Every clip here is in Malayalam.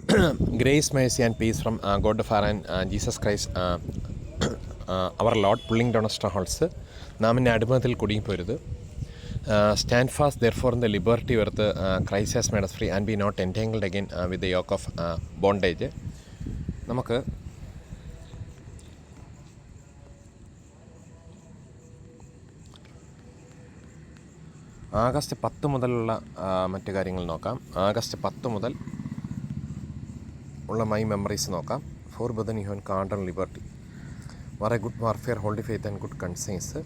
Grace, mercy, and peace from God the Father and Jesus Christ, our Lord, pulling down strongholds. നാം ഇന്നെ അടിമത്തിൽ കുടുങ്ങിപ്പോരുത്. Stand fast, therefore, in the liberty where the Christ has made us free, and be not entangled again with the yoke of bondage. നമുക്ക് ആഗസ്റ്റ് 10 മുതലുള്ള മറ്റു കാര്യങ്ങൾ നോക്കാം. ആഗസ്റ്റ് 10 മുതൽ ഉള്ള മൈ മെമ്മറീസ് നോക്കാം. For brethren you have called and liberty, war a good warfare, holding faith and good conscience.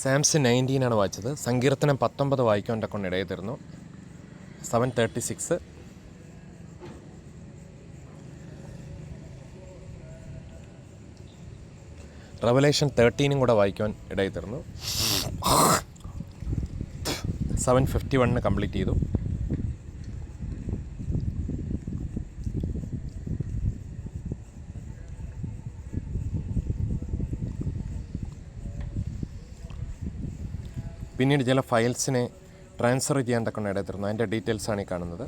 Psalms 19 വായിച്ചത്. സങ്കീർത്തനം 19 വായിക്കാൻ എൻ്റെ കൊണ്ട് ഇടയിൽ തരുന്നു. 7:36. റെവലേഷൻ 13 കൂടെ വായിക്കാൻ ഇടയിൽ തരുന്നു. 7:51 കംപ്ലീറ്റ് ചെയ്തു. പിന്നീട് ചില ഫയൽസിനെ ട്രാൻസ്ഫർ ചെയ്യാൻ തക്കൊണ്ട് ഇടയിൽ തരുന്നു. അതിൻ്റെ ഡീറ്റെയിൽസാണ് ഈ കാണുന്നത്.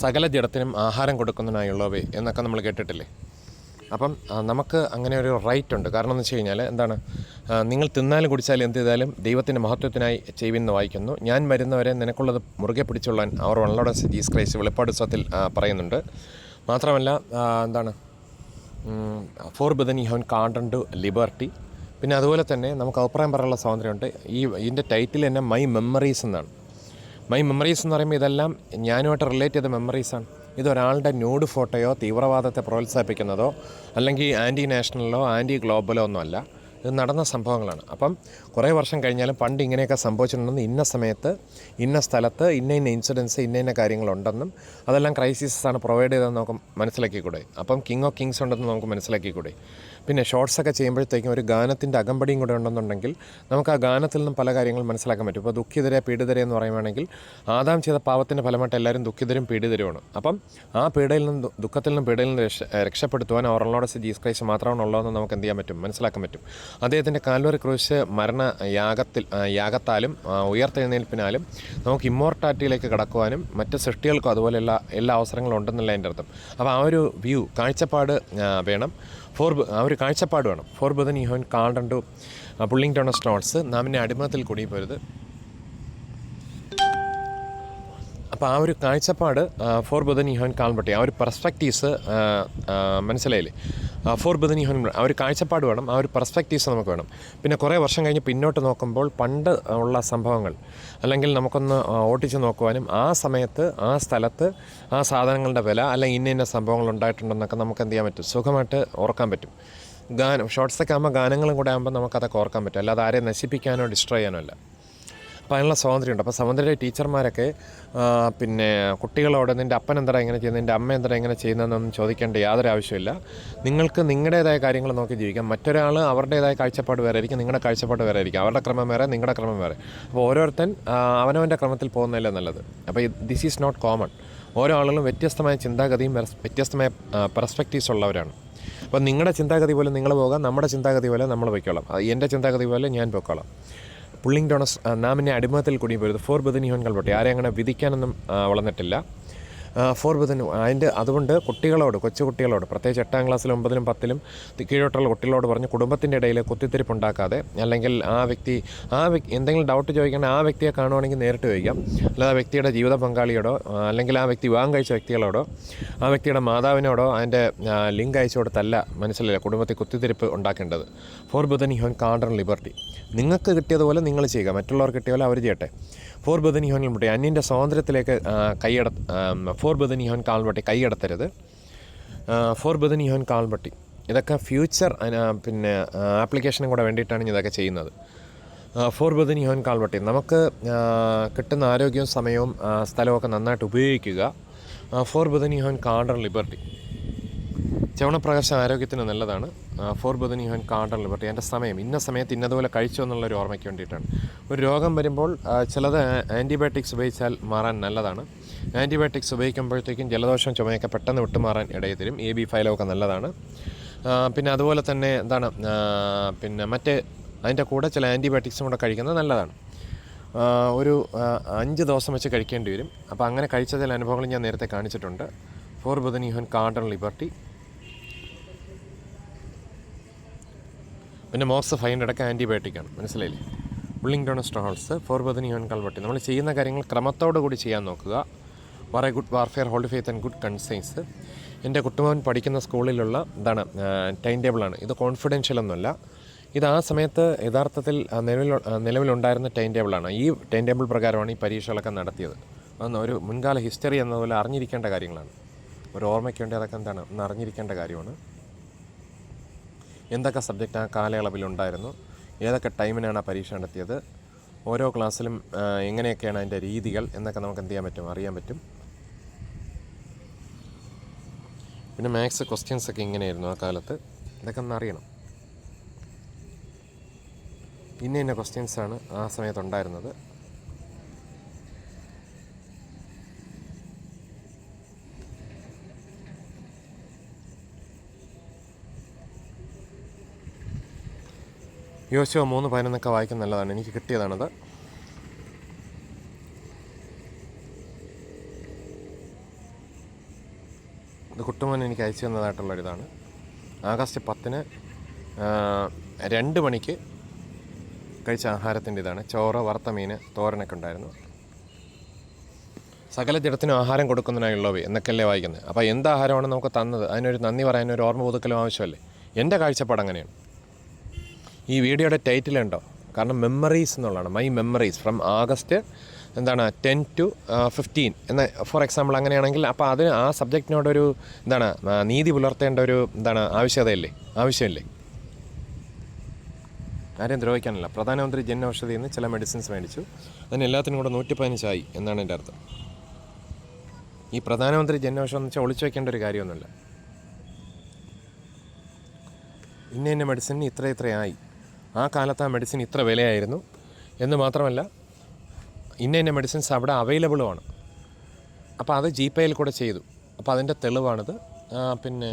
സകല ജഡത്തിനും ആഹാരം കൊടുക്കുന്നതിനായുള്ളവേ എന്നൊക്കെ നമ്മൾ കേട്ടിട്ടില്ലേ. അപ്പം നമുക്ക് അങ്ങനെ ഒരു റൈറ്റ് ഉണ്ട്. കാരണം എന്ന് വെച്ച് കഴിഞ്ഞാൽ എന്താണ്, നിങ്ങൾ തിന്നാലും കുടിച്ചാലും എന്ത് ചെയ്താലും ദൈവത്തിൻ്റെ മഹത്വത്തിനായി ചെയ്യുമെന്ന് വായിക്കുന്നു. ഞാൻ വരുന്നവരെ നിനക്കുള്ളത് മുറുകെ പിടിച്ചുകൊള്ളാൻ അവർ വള്ളോടെ ജീസസ് ക്രൈസ്റ്റ് വെളിപ്പാട് പുസ്തകത്തിൽ പറയുന്നുണ്ട്. മാത്രമല്ല എന്താണ്, four brethren you have called and liberty. പിന്നെ അതുപോലെ തന്നെ നമുക്ക് അഭിപ്രായം പറയാനുള്ള സ്വാതന്ത്ര്യമുണ്ട്. ഇതിൻ്റെ ടൈറ്റിൽ തന്നെ മൈ മെമ്മറീസ് എന്നാണ്. മൈ മെമ്മറീസ് എന്ന് പറയുമ്പോൾ ഇതെല്ലാം ഞാനുമായിട്ട് റിലേറ്റ് ചെയ്ത മെമ്മറീസാണ്. ഇതൊരാളുടെ ന്യൂഡ് ഫോട്ടോയോ തീവ്രവാദത്തെ പ്രോത്സാഹിപ്പിക്കുന്നതോ അല്ലെങ്കിൽ ആൻറ്റി നാഷണലോ ആൻറ്റി ഗ്ലോബലോ ഒന്നുമല്ല. ഇത് നടന്ന സംഭവങ്ങളാണ്. അപ്പം കുറേ വർഷം കഴിഞ്ഞാലും പണ്ട് ഇങ്ങനെയൊക്കെ സംഭവിച്ചിട്ടുണ്ടെന്ന്, ഇന്ന സമയത്ത് ഇന്ന സ്ഥലത്ത് ഇന്ന ഇൻസിഡൻസ് ഇന്ന കാര്യങ്ങളുണ്ടെന്നും അതെല്ലാം ക്രൈസിസാണ് പ്രൊവൈഡ് ചെയ്തതെന്ന് നമുക്ക് മനസ്സിലാക്കിക്കൂടെ. അപ്പം കിങ് ഓഫ് കിങ്സ് ഉണ്ടെന്ന് നമുക്ക് മനസ്സിലാക്കിക്കൂടെ. പിന്നെ ഷോർട്സൊക്കെ ചെയ്യുമ്പോഴത്തേക്കും ഒരു ഗാനത്തിൻ്റെ അകമ്പടിയും കൂടെ ഉണ്ടെന്നുണ്ടെങ്കിൽ നമുക്ക് ആ ഗാനത്തിൽ നിന്നും പല കാര്യങ്ങളും മനസ്സിലാക്കാൻ പറ്റും. ഇപ്പോൾ ദുഃഖിതരെ പീഡിതരെ എന്ന് പറയുകയാണെങ്കിൽ ആദാം ചെയ്ത പാവത്തിൻ്റെ ഫലമായിട്ട് എല്ലാവരും ദുഃഖിതരും പീഡിതരുമാണ്. അപ്പം ആ പീഡയിൽ നിന്നും ദുഃഖത്തിൽ നിന്നും പീഡയിൽ നിന്ന് രക്ഷപ്പെടുത്തുവാൻ അവരുടെ ജീസസ് ക്രൈസ്റ്റ് മാത്രമാണ് ഉള്ളതെന്ന് നമുക്ക് എന്ത് ചെയ്യാൻ പറ്റും, മനസ്സിലാക്കാൻ പറ്റും. അദ്ദേഹത്തിൻ്റെ കാൽവറി ക്രൂശ് യാഗത്താലും ഉയർത്തെഴുന്നേൽപ്പിനാലും നമുക്ക് ഇമ്മോർട്ടാലിറ്റിയിലേക്ക് കടക്കുവാനും മറ്റ് സൃഷ്ടികൾക്കും അതുപോലെയുള്ള എല്ലാ അവസരങ്ങളും ഉണ്ടെന്നുള്ള എൻ്റെ അർത്ഥം. അപ്പോൾ ആ ഒരു വ്യൂ, കാഴ്ചപ്പാട് വേണം. ആ ഒരു കാഴ്ചപ്പാട് വേണം. Four brethren you have called and pulling down സ്ട്രോൾസ്, നാം എന്നെ അടിമത്തിൽ കുടുങ്ങിപ്പോരുത്. അപ്പോൾ ആ ഒരു കാഴ്ചപ്പാട് ഫോർ ബദൻ യു ഹാൻ കാൾബട്ടി, ആ ഒരു പെർസ്പെക്റ്റീവ്സ് മനസ്സിലായില്ലേ. ഫോർ ബദൻ യു ഹാൻ, ആ ഒരു കാഴ്ചപ്പാട് വേണം, ആ ഒരു പെർസ്പെക്റ്റീവ്സ് നമുക്ക് വേണം. പിന്നെ കുറേ വർഷം കഴിഞ്ഞ് പിന്നോട്ട് നോക്കുമ്പോൾ പണ്ട് ഉള്ള സംഭവങ്ങൾ അല്ലെങ്കിൽ നമുക്കൊന്ന് ഓട്ടിച്ച് നോക്കുവാനും ആ സമയത്ത് ആ സ്ഥലത്ത് ആ സാധനങ്ങളുടെ വില അല്ലെങ്കിൽ ഇന്ന സംഭവങ്ങൾ ഉണ്ടായിട്ടുണ്ടെന്നൊക്കെ നമുക്ക് എന്ത് ചെയ്യാൻ പറ്റും, സുഖമായിട്ട് ഓർക്കാൻ പറ്റും. ഷോർട്സൊക്കെ ആകുമ്പോൾ ഗാനങ്ങളും കൂടെ ആകുമ്പോൾ നമുക്കതൊക്കെ ഓർക്കാൻ പറ്റും. അല്ലാതെ ആരെയും നശിപ്പിക്കാനോ ഡിസ്ട്രോയ് ചെയ്യാനോ അല്ല. അപ്പോൾ അതിനുള്ള സ്വാതന്ത്ര്യമുണ്ട്. അപ്പോൾ സമുദ്രയിലെ ടീച്ചർമാരൊക്കെ പിന്നെ കുട്ടികളോട് നിൻ്റെ അപ്പൻ എന്താ ഇങ്ങനെ ചെയ്യുന്നത്, നിൻ്റെ അമ്മ എന്താ ഇങ്ങനെ ചെയ്യുന്നതെന്നൊന്നും ചോദിക്കേണ്ട യാതൊരു ആവശ്യമില്ല. നിങ്ങൾക്ക് നിങ്ങളുടേതായ കാര്യങ്ങൾ നോക്കി ജീവിക്കാം. മറ്റൊരാൾ അവരുടേതായ കാഴ്ചപ്പാട് വേറെ ആയിരിക്കും, നിങ്ങളുടെ കാഴ്ചപ്പാട് വേറെ ആയിരിക്കും. അവരുടെ ക്രമം വേറെ, നിങ്ങളുടെ ക്രമം വേറെ. അപ്പോൾ ഓരോരുത്തൻ അവനവൻ്റെ ക്രമത്തിൽ പോകുന്നതല്ലേ നല്ലത്. അപ്പോൾ ദിസ് ഈസ് നോട്ട് കോമൺ. ഓരോ ആളുകളും വ്യത്യസ്തമായ ചിന്താഗതിയും വ്യത്യസ്തമായ പെർസ്പെക്റ്റീവ്സ് ഉള്ളവരാണ്. അപ്പോൾ നിങ്ങളുടെ ചിന്താഗതി പോലെ നിങ്ങൾ പോകാം, നമ്മുടെ ചിന്താഗതി പോലെ നമ്മൾ പൊയ്ക്കോളാം, എൻ്റെ ചിന്താഗതി പോലെ ഞാൻ പൊയ്ക്കോളാം. പുള്ളിങ് ഡൗൺ നാം എന്നെ അടിമത്തിൽ കുടുങ്ങിപ്പോരുത്. ഫോർ ബദൻ യു ഹാൻ കാൾബട്ടി, ആരെ അങ്ങനെ വിധിക്കാനൊന്നും വളർന്നിട്ടില്ല. ഫോർ ബദൻ അതുകൊണ്ട് കുട്ടികളോട്, കൊച്ചു കുട്ടികളോട്, പ്രത്യേകിച്ച് 8ാം ക്ലാസ്സിലും 9ലും 10ലും കീഴോട്ടുള്ള കുട്ടികളോട് പറഞ്ഞ് കുടുംബത്തിൻ്റെ ഇടയിൽ കുത്തിത്തിരിപ്പുണ്ടാക്കാതെ, അല്ലെങ്കിൽ ആ വ്യക്തി എന്തെങ്കിലും ഡൗട്ട് ചോദിക്കണമെങ്കിൽ ആ വ്യക്തിയെ കാണുവാണെങ്കിൽ നേരിട്ട് ചോദിക്കാം. അല്ലാതെ ആ വ്യക്തിയുടെ ജീവിത പങ്കാളിയോടോ അല്ലെങ്കിൽ ആ വ്യക്തി വിവാഹം കഴിച്ച വ്യക്തികളോടോ ആ വ്യക്തിയുടെ മാതാവിനോടോ അതിൻ്റെ ലിങ്ക് അയച്ചു കൊടുത്തല്ല, മനസ്സിലായില്ല, കുടുംബത്തിൽ കുത്തിത്തിരിപ്പ് ഉണ്ടാക്കേണ്ടത്. For brethren you have called and liberty, നിങ്ങൾക്ക് കിട്ടിയതുപോലെ നിങ്ങൾ ചെയ്യുക, മറ്റുള്ളവർ കിട്ടിയ പോലെ അവർ ചെയ്യട്ടെ. For brethren you have liberty, അന്യൻ്റെ സ്വാതന്ത്ര്യത്തിലേക്ക് for brethren you have called liberty, കൈയടത്തരുത്. For brethren you have called liberty, ഇതൊക്കെ ഫ്യൂച്ചർ പിന്നെ ആപ്ലിക്കേഷനും കൂടെ വേണ്ടിയിട്ടാണ് ഇതൊക്കെ ചെയ്യുന്നത്. For brethren you have called liberty, നമുക്ക് കിട്ടുന്ന ആരോഗ്യവും സമയവും സ്ഥലമൊക്കെ നന്നായിട്ട് ഉപയോഗിക്കുക. For brethren you have called and liberty, ചവണപ്രകാശം ആരോഗ്യത്തിന് നല്ലതാണ്. For brethren you have called and liberty. എൻ്റെ സമയം ഇന്ന സമയത്ത് ഇന്നതുപോലെ കഴിച്ചു എന്നുള്ളൊരു ഓർമ്മയ്ക്ക് വേണ്ടിയിട്ടാണ്. ഒരു രോഗം വരുമ്പോൾ ചിലത് ആൻറ്റിബയോട്ടിക്സ് ഉപയോഗിച്ചാൽ മാറാൻ നല്ലതാണ്. ആൻറ്റിബയോട്ടിക്സ് ഉപയോഗിക്കുമ്പോഴത്തേക്കും ജലദോഷം ചുമയൊക്കെ പെട്ടെന്ന് വിട്ടുമാറാൻ ഇടയിൽ തരും. AB5 ഒക്കെ നല്ലതാണ്. പിന്നെ അതുപോലെ തന്നെ എന്താണ് പിന്നെ അതിൻ്റെ കൂടെ ചില ആൻറ്റിബയോട്ടിക്സും കൂടെ കഴിക്കുന്നത് നല്ലതാണ്. ഒരു 5 ദിവസം വെച്ച് കഴിക്കേണ്ടി വരും. അപ്പോൾ അങ്ങനെ കഴിച്ച ചില അനുഭവങ്ങൾ ഞാൻ നേരത്തെ കാണിച്ചിട്ടുണ്ട്. For brethren you have called and liberty. പിന്നെ മോക്സ് 500 ആൻറ്റിബയോട്ടിക്കാണ്, മനസ്സിലായില്ലേ. Pulling down strongholds, for brethren you have called liberty. നമ്മൾ ചെയ്യുന്ന കാര്യങ്ങൾ ക്രമത്തോടു കൂടി ചെയ്യാൻ നോക്കുക. വളരെ good warfare, hold faith and good conscience. എൻ്റെ കുട്ടുമോൻ പഠിക്കുന്ന സ്കൂളിലുള്ള ടൈം ടേബിളാണ് ഇത്. കോൺഫിഡൻഷ്യൽ ഒന്നുമല്ല ഇത്. ആ സമയത്ത് യഥാർത്ഥത്തിൽ നിലവിലുണ്ടായിരുന്ന ടൈം ടേബിളാണ്. ഈ ടൈം ടേബിൾ പ്രകാരമാണ് ഈ പരീക്ഷകളൊക്കെ നടത്തിയത്. അതൊന്ന് ഒരു മുൻകാല ഹിസ്റ്ററി എന്നതുപോലെ അറിഞ്ഞിരിക്കേണ്ട കാര്യങ്ങളാണ്. ഒരു ഓർമ്മയ്ക്ക് വേണ്ടി അതൊക്കെ ഒന്ന് അറിഞ്ഞിരിക്കേണ്ട കാര്യമാണ്. എന്തൊക്കെ സബ്ജക്റ്റ് ആ കാലയളവിലുണ്ടായിരുന്നു, ഏതൊക്കെ ടൈമിനാണ് ആ പരീക്ഷ നടത്തിയത്, ഓരോ ക്ലാസ്സിലും എങ്ങനെയൊക്കെയാണ് അതിൻ്റെ രീതികൾ എന്നൊക്കെ നമുക്ക് എന്ത് ചെയ്യാൻ പറ്റും, അറിയാൻ പറ്റും. പിന്നെ മാത്സ് ക്വസ്റ്റ്യൻസൊക്കെ എങ്ങനെയായിരുന്നു ആ കാലത്ത്, ഇതൊക്കെ ഒന്ന് അറിയണം. ഇന്ന ക്വസ്റ്റ്യൻസാണ് ആ സമയത്തുണ്ടായിരുന്നത്. യോശുവ 3:11 വായിക്കാൻ നല്ലതാണ്. എനിക്ക് കിട്ടിയതാണത്. ഇത് കുട്ടുമോൻ എനിക്ക് അയച്ചു തന്നതായിട്ടുള്ളൊരിതാണ്. ആഗസ്റ്റ് 10 2 മണിക്ക് കഴിച്ച ആഹാരത്തിൻ്റെ ഇതാണ്. ചോറ്, വറുത്ത മീൻ, തോരനൊക്കെ ഉണ്ടായിരുന്നു. സകല ജഡത്തിനും ആഹാരം കൊടുക്കുന്നതിനായുള്ളവ എന്നൊക്കെയല്ലേ വായിക്കുന്നത്. അപ്പോൾ എന്താഹാരമാണ് നമുക്ക് തന്നത്, അതിനൊരു നന്ദി പറയാൻ ഒരു ഓർമ്മ പുതുക്കലും ആവശ്യമല്ലേ. എൻ്റെ കാഴ്ചപ്പാട് അങ്ങനെയാണ്. ഈ വീഡിയോയുടെ ടൈറ്റിലുണ്ടോ, കാരണം മെമ്മറീസ് എന്നുള്ളതാണ്. My memories from August 10 to 15 എന്ന ഫോർ എക്സാമ്പിൾ അങ്ങനെയാണെങ്കിൽ അപ്പോൾ അതിന് ആ സബ്ജക്റ്റിനോടൊരു നീതി പുലർത്തേണ്ട ഒരു ആവശ്യമില്ലേ. ആരെയും ദ്രോഹിക്കാനല്ല. പ്രധാനമന്ത്രി ജൻ ഔഷധിയിൽ നിന്ന് ചില മെഡിസിൻസ് മേടിച്ചു. അതിന് എല്ലാത്തിനും കൂടെ 115 ആയി എന്നാണ് എൻ്റെ അർത്ഥം. ഈ പ്രധാനമന്ത്രി ജൻ ഔഷധം എന്ന് വെച്ചാൽ ഒളിച്ചു വയ്ക്കേണ്ട ഒരു കാര്യമൊന്നുമില്ല. ഇന്ന മെഡിസിന് ഇത്രയായി, ആ കാലത്ത് ആ മെഡിസിൻ ഇത്ര വിലയായിരുന്നു എന്ന് മാത്രമല്ല ഇന്ന മെഡിസിൻസ് അവിടെ അവൈലബിളുമാണ്. അപ്പോൾ അത് GPayയിൽ കൂടെ ചെയ്തു. അപ്പോൾ അതിൻ്റെ തെളിവാണിത്. പിന്നെ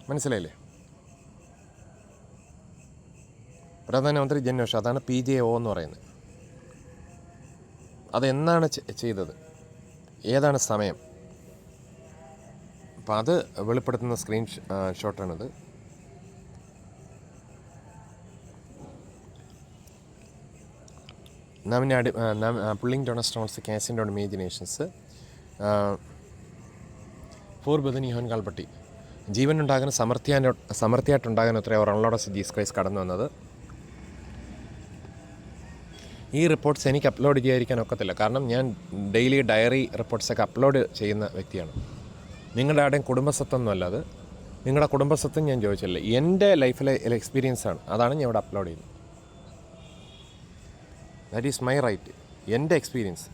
മനസ്സിലായില്ലേ. പ്രധാനമന്ത്രി ജൻ ഔഷധി, അതാണ് PJO എന്ന് പറയുന്നത്. അതെന്നാണ് ചെയ്തത്, ഏതാണ് സമയം, അപ്പോൾ അത് വെളിപ്പെടുത്തുന്ന സ്ക്രീൻ ഷോട്ടാണിത്. പുള്ളിംഗ് ഡൊണസ്റ്റോൺസ് കാസിൻ്റെ ഇമേജിനേഷൻസ്. For brethren you have called liberty. ജീവനുണ്ടാകാൻ സമൃദ്ധിയായിട്ടുണ്ടാകാൻ ഒത്തിരി റൺലോഡസ് ജീസസ് ക്രൈസ്റ്റ് കടന്നു വന്നത്. ഈ റിപ്പോർട്ട്സ് എനിക്ക് അപ്ലോഡ് ചെയ്യാതിരിക്കാൻ ഒക്കത്തില്ല, കാരണം ഞാൻ ഡെയിലി ഡയറി റിപ്പോർട്ട്സൊക്കെ അപ്ലോഡ് ചെയ്യുന്ന വ്യക്തിയാണ്. നിങ്ങളുടെ ആരുടെയും കുടുംബസ്വത്തൊന്നും അത്. നിങ്ങളുടെ കുടുംബസ്വത്വം ഞാൻ ചോദിച്ചില്ല. എൻ്റെ ലൈഫിലെ എക്സ്പീരിയൻസാണ്, അതാണ് ഞാൻ ഇവിടെ അപ്ലോഡ് ചെയ്യുന്നത്. ദാറ്റ് ഈസ് മൈ റൈറ്റ്, എൻ്റെ എക്സ്പീരിയൻസ്.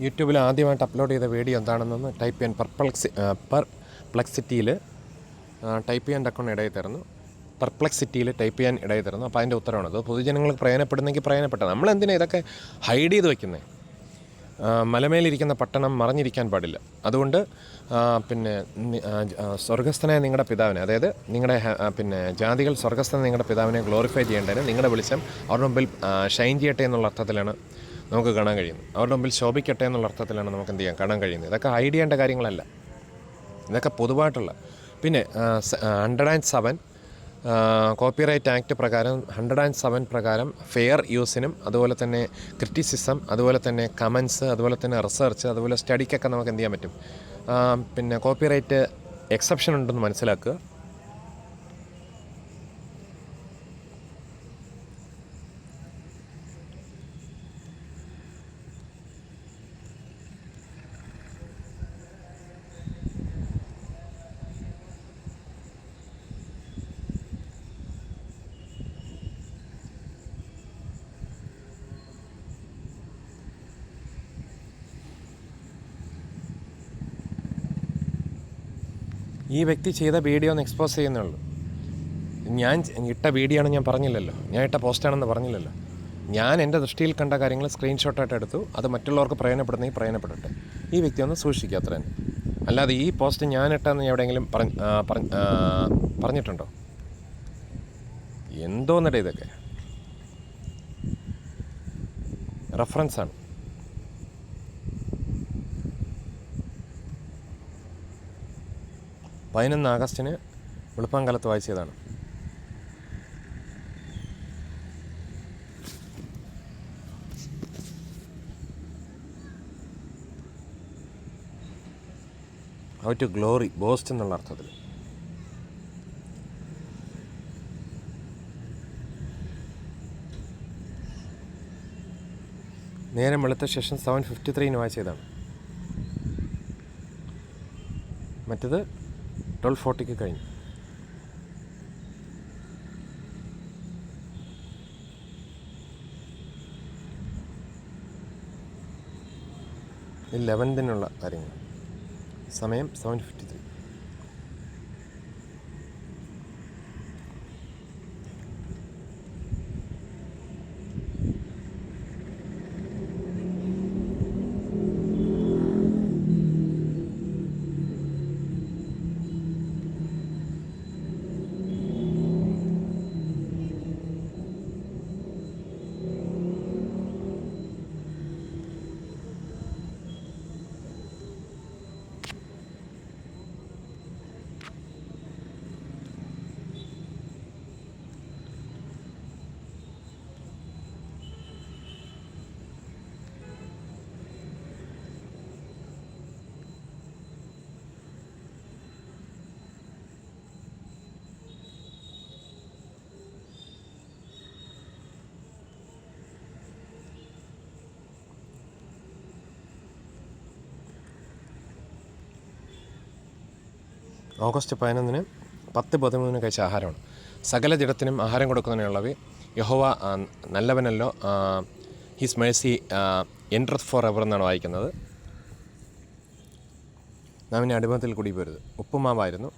യൂട്യൂബിൽ ആദ്യമായിട്ട് അപ്ലോഡ് ചെയ്ത വീഡിയോ എന്താണെന്നൊന്ന് ടൈപ്പ് ചെയ്യാൻ പെർപ്ലക്സിറ്റിയിൽ ടൈപ്പ് ചെയ്യാൻ തക്കൊണ്ട് ഇടയിൽ തരുന്നു. പെർപ്ലക്സിറ്റിയിൽ ടൈപ്പ് ചെയ്യാൻ ഇടയിൽ തരുന്നു. അപ്പോൾ അതിൻ്റെ ഉത്തരവാണ്. അത് പൊതുജനങ്ങൾക്ക് പ്രയോജനപ്പെടുന്നെങ്കിൽ പ്രയോജനപ്പെട്ടത്. നമ്മളെന്തിനാണ് ഇതൊക്കെ ഹൈഡ് ചെയ്ത് വയ്ക്കുന്നത്? മലമേലിരിക്കുന്ന പട്ടണം മറഞ്ഞിരിക്കാൻ പാടില്ല. അതുകൊണ്ട് പിന്നെ സ്വർഗസ്ഥനായ നിങ്ങളുടെ പിതാവിനെ, അതായത് നിങ്ങളുടെ ജാതികൾ സ്വർഗസ്ഥനായ നിങ്ങളുടെ പിതാവിനെ ഗ്ലോറിഫൈ ചെയ്യേണ്ടതിന് നിങ്ങളുടെ വെളിച്ചം അവരുടെ മുമ്പിൽ ഷൈൻ ചെയ്യട്ടെ എന്നുള്ള അർത്ഥത്തിലാണ് നമുക്ക് കാണാൻ കഴിയുന്നത്. അവരുടെ മുമ്പിൽ ശോഭിക്കട്ടെ എന്നുള്ള അർത്ഥത്തിലാണ് നമുക്ക് എന്ത് ചെയ്യാൻ കാണാൻ കഴിയുന്നത്. ഇതൊക്കെ ഹൈഡ് ചെയ്യേണ്ട കാര്യങ്ങളല്ല, ഇതൊക്കെ പൊതുവായിട്ടുള്ള. പിന്നെ 107 കോപ്പിറൈറ്റ് ആക്ട് പ്രകാരം 107 പ്രകാരം ഫെയർ യൂസിനും അതുപോലെ തന്നെ ക്രിറ്റിസിസം, അതുപോലെ തന്നെ കമൻസ്, അതുപോലെ തന്നെ റിസർച്ച്, അതുപോലെ സ്റ്റഡിക്കൊക്കെ നമുക്ക് എന്ത് ചെയ്യാൻ പറ്റും. പിന്നെ കോപ്പിറൈറ്റ് എക്സെപ്ഷൻ ഉണ്ടെന്ന് മനസ്സിലാക്കുക. ഈ വ്യക്തി ചെയ്ത വീഡിയോ ഒന്ന് എക്സ്പോസ് ചെയ്യുന്നേ ഉള്ളൂ. ഞാൻ ഇട്ട വീഡിയോ ആണ് ഞാൻ പറഞ്ഞില്ലല്ലോ, ഞാൻ ഇട്ട പോസ്റ്റാണെന്ന് പറഞ്ഞില്ലല്ലോ. ഞാൻ എൻ്റെ ദൃഷ്ടിയിൽ കണ്ട കാര്യങ്ങൾ സ്ക്രീൻഷോട്ടായിട്ട് എടുത്തു. അത് മറ്റുള്ളവർക്ക് പ്രയോജനപ്പെടുന്നെങ്കിൽ പ്രയോജനപ്പെടട്ടെ. ഈ വ്യക്തി ഒന്ന് സൂക്ഷിക്കുക, അത്ര തന്നെ. അല്ലാതെ ഈ പോസ്റ്റ് ഞാനിട്ടെന്ന് എവിടെയെങ്കിലും പറഞ്ഞിട്ടുണ്ടോ? എന്തോന്നിട ഇതൊക്കെ റെഫറൻസാണ്. August വെളുപ്പാങ്കാലത്ത് വായിച്ചതാണ്. ഹൗ ടു ഗ്ലോറി, ബോസ്റ്റ് എന്നുള്ള അർത്ഥത്തിൽ. നേരം വെളുത്ത ശേഷം 7:53 വായിച്ചതാണ്. മറ്റത് 12:40 കഴിഞ്ഞു. ഇത് 11 കാര്യങ്ങൾ. സമയം 7:53. August 11 10:13 കഴിച്ച ആഹാരമാണ്. സകല ജഡത്തിനും ആഹാരം കൊടുക്കുന്നതിനുള്ളവ യഹോവ നല്ലവനല്ലോ, ഹിസ് മേഴ്സി എൻഡ്രത്ത് ഫോർ എവർ എന്നാണ് വായിക്കുന്നത്. നാം ഇനി അടിമത്തിൽ കൂടി പോരുത്. ഉപ്പുമാവായിരുന്നു.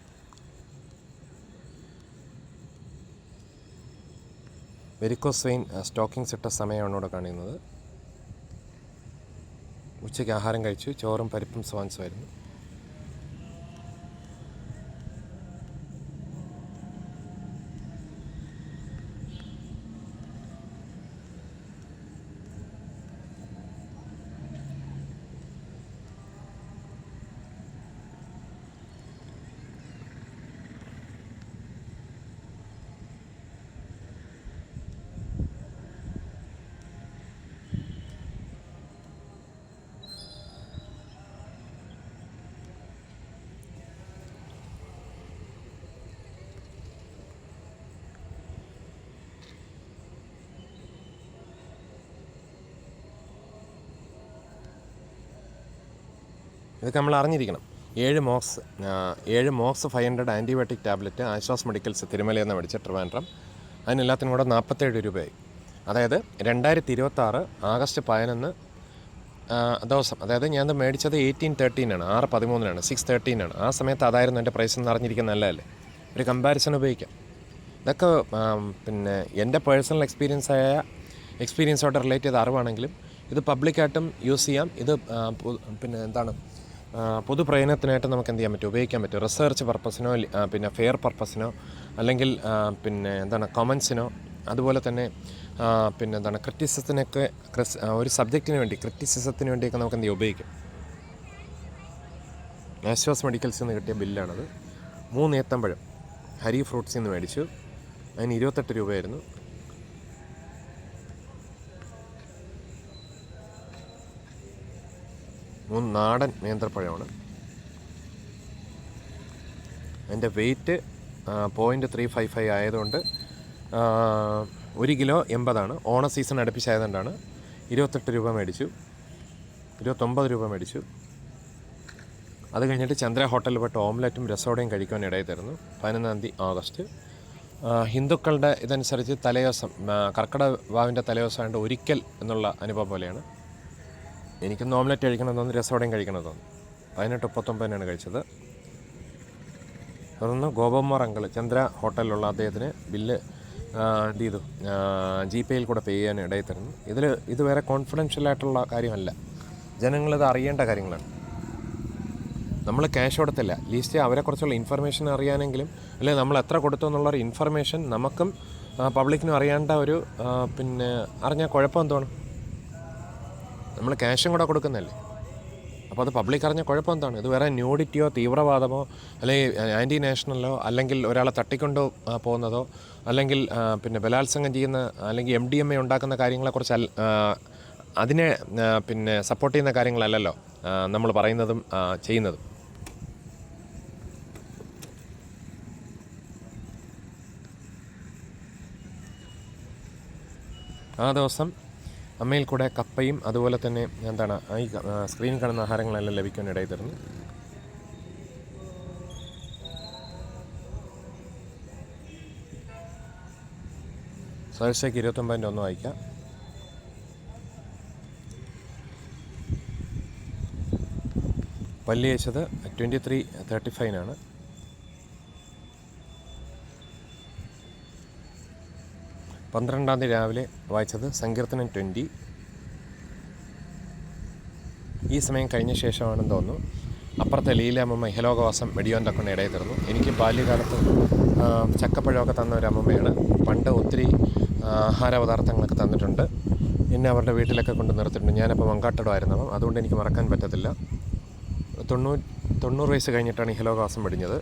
വെരിക്കോസ് വെയിൻ സ്റ്റോക്കിങ്സ് ഇട്ട സമയമാണ് ഇവിടെ കാണുന്നത്. ഉച്ചയ്ക്ക് ആഹാരം കഴിച്ചു. ചോറും പരിപ്പും സ്വാൻസുമായിരുന്നു. ഇതൊക്കെ നമ്മൾ അറിഞ്ഞിരിക്കണം. 7 Mox 500 antibiotic tablet Ashwas medicals തിരുമലയിൽ നിന്ന് മേടിച്ച ട്രിവാൻഡ്രം. അതിനെല്ലാത്തിനും കൂടെ 47 രൂപയായി. അതായത് 2026 August 11 ദിവസം. അതായത് ഞാനത് മേടിച്ചത് 1813 6:13 6:13 ആ സമയത്ത് അതായിരുന്നു എൻ്റെ പ്രൈസ് എന്ന് അറിഞ്ഞിരിക്കുന്ന നല്ലതല്ലേ. ഒരു കമ്പാരിസൺ ഉപയോഗിക്കാം. ഇതൊക്കെ പിന്നെ എൻ്റെ പേഴ്സണൽ എക്സ്പീരിയൻസോട്ട് റിലേറ്റ് ചെയ്ത അറിവാണെങ്കിലും ഇത് പബ്ലിക്കായിട്ടും യൂസ് ചെയ്യാം. ഇത് പിന്നെ എന്താണ് പൊതുപ്രയോജനത്തിനായിട്ട് നമുക്ക് എന്ത് ചെയ്യാൻ പറ്റും, ഉപയോഗിക്കാൻ പറ്റും. റിസർച്ച് പർപ്പസിനോ പിന്നെ ഫെയർ പർപ്പസിനോ അല്ലെങ്കിൽ പിന്നെ എന്താണ് കമൻസിനോ, അതുപോലെ തന്നെ പിന്നെ എന്താണ് ക്രിറ്റിസിസത്തിനൊക്കെ ഒരു സബ്ജക്റ്റിന് വേണ്ടി ക്രിറ്റിസിസത്തിന് വേണ്ടിയൊക്കെ നമുക്ക് എന്ത് ചെയ്യാം, ഉപയോഗിക്കാം. ആശ്വാസ് മെഡിക്കൽസിൽ നിന്ന് കിട്ടിയ ബില്ലാണത്. 3 ഏത്തമ്പഴം ഹരി ഫ്രൂട്ട്സിൽ നിന്ന് മേടിച്ചു. അതിന് 28 രൂപയായിരുന്നു. നാടൻ നേന്ത്രപ്പഴമാണ്. അതിൻ്റെ വെയ്റ്റ് 0.355 ആയതുകൊണ്ട് 1 കിലോ 80. ഓണ സീസൺ അടുപ്പിച്ചായതുകൊണ്ടാണ് 28 രൂപ മേടിച്ചു. 29 രൂപ മേടിച്ചു. അത് കഴിഞ്ഞിട്ട് ചന്ദ്ര ഹോട്ടലിൽ പോയിട്ട് ഓംലെറ്റും രസോടയും കഴിക്കാൻ ഇടയിൽ തരുന്നു. 11 August. ഹിന്ദുക്കളുടെ ഇതനുസരിച്ച് തലേദിവസം കർക്കിടക വാവിൻ്റെ തലേദിവസമായതുകൊണ്ട് ഒരിക്കൽ എന്നുള്ള അനുഭവം പോലെയാണ്. എനിക്കൊന്ന് ഓംലെറ്റ് കഴിക്കണമെന്ന് തോന്നി, രസോടയും കഴിക്കണമെന്ന് തോന്നി. 18:39 കഴിച്ചത്. തുടർന്ന് ഗോപകുമാർ അങ്കിൾ ചന്ദ്ര ഹോട്ടലിലുള്ള അദ്ദേഹത്തിന് ബില്ല് എന്ത് ചെയ്തു GPayയിൽ കൂടെ പേ ചെയ്യാൻ ഇടയിൽ തരുന്നു. ഇത് വേറെ കോൺഫിഡൻഷ്യലായിട്ടുള്ള കാര്യമല്ല, ജനങ്ങളിത് അറിയേണ്ട കാര്യങ്ങളാണ്. നമ്മൾ ക്യാഷ് കൊടുത്തില്ല, ലീസ്റ്റ് അവരെക്കുറിച്ചുള്ള ഇൻഫർമേഷൻ അറിയാനെങ്കിലും അല്ലെങ്കിൽ നമ്മൾ എത്ര കൊടുത്തു എന്നുള്ളൊരു ഇൻഫർമേഷൻ നമുക്കും പബ്ലിക്കിനും അറിയേണ്ട ഒരു പിന്നെ അറിഞ്ഞാൽ കുഴപ്പം എന്താണ്? നമ്മൾ ക്യാഷും കൂടെ കൊടുക്കുന്നതല്ലേ. അപ്പോൾ അത് പബ്ലിക് അറിഞ്ഞ കുഴപ്പം എന്താണ്? ഇത് വേറെ ന്യൂഡിറ്റിയോ തീവ്രവാദമോ അല്ലെങ്കിൽ ആൻറ്റി നാഷണലോ അല്ലെങ്കിൽ ഒരാളെ തട്ടിക്കൊണ്ടു പോകുന്നതോ അല്ലെങ്കിൽ പിന്നെ ബലാത്സംഗം ചെയ്യുന്ന അല്ലെങ്കിൽ MDMA ഉണ്ടാക്കുന്ന കാര്യങ്ങളെക്കുറിച്ച് അതിനെ പിന്നെ സപ്പോർട്ട് ചെയ്യുന്ന കാര്യങ്ങളല്ലല്ലോ നമ്മൾ പറയുന്നതും ചെയ്യുന്നതും. ആ ദിവസം അമ്മയിൽ കൂടെ കപ്പയും അതുപോലെ തന്നെ എന്താണ് ഈ സ്ക്രീനിൽ കാണുന്ന ആഹാരങ്ങളെല്ലാം ലഭിക്കാൻ ഇടയിൽ തരുന്നു. സദസ്യക്ക് 29 ഒന്ന് വായിക്കാം. പല്ലി അയച്ചത് 23:35 12 രാവിലെ വായിച്ചത് സങ്കീർത്തനം 20. ഈ സമയം കഴിഞ്ഞ ശേഷമാണെന്ന് തോന്നുന്നു അപ്പുറത്തെ ലീലാമ്മ ഇഹലോകവാസം വെടിയോൻ തക്കൊണ്ട് ഇടയിൽ തരുന്നു. എനിക്ക് ബാല്യകാലത്ത് ചക്കപ്പഴമൊക്കെ തന്ന ഒരു അമ്മമ്മയാണ്. പണ്ട് ഒത്തിരി ആഹാര പദാർത്ഥങ്ങളൊക്കെ തന്നിട്ടുണ്ട്. എന്നെ അവരുടെ വീട്ടിലൊക്കെ കൊണ്ട് നിർത്തിയിട്ടുണ്ട്. ഞാനപ്പോൾ മങ്കാട്ടടമായിരുന്നു, അപ്പം അതുകൊണ്ട് എനിക്ക് മറക്കാൻ പറ്റത്തില്ല. 90 വയസ്സ് കഴിഞ്ഞിട്ടാണ് ഇഹലോകവാസം വെടിഞ്ഞത്.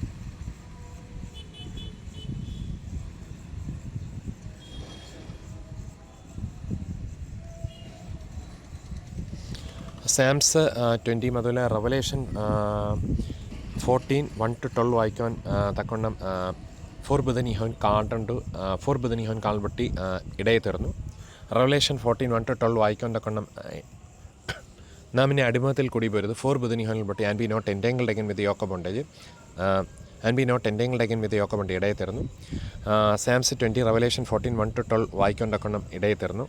സാംസ് 20 അതുപോലെ റെവലേഷൻ 14:1-12 വായിക്കാൻ തക്കൊണ്ണം ഫോർ ബുധനിഹോൻ കാൽവെട്ടി ഇടയിൽ തീർന്നു. റെവലേഷൻ 14:1-12 വായിക്കാൻ തക്കൊണ്ണം നാം ഇനി അടിമത്തിൽ കൂടി പോരുത്. ഫോർ ബുധനിഹോനിൽ പൊട്ടി and be not entangled again with yoke bondage ഇടയിൽ തീർന്നു. സാംസ് 20 റെവലേഷൻ 14:1-12 വായിക്കാൻ തക്കൊണ്ണം ഇടയിൽ തീർന്നു.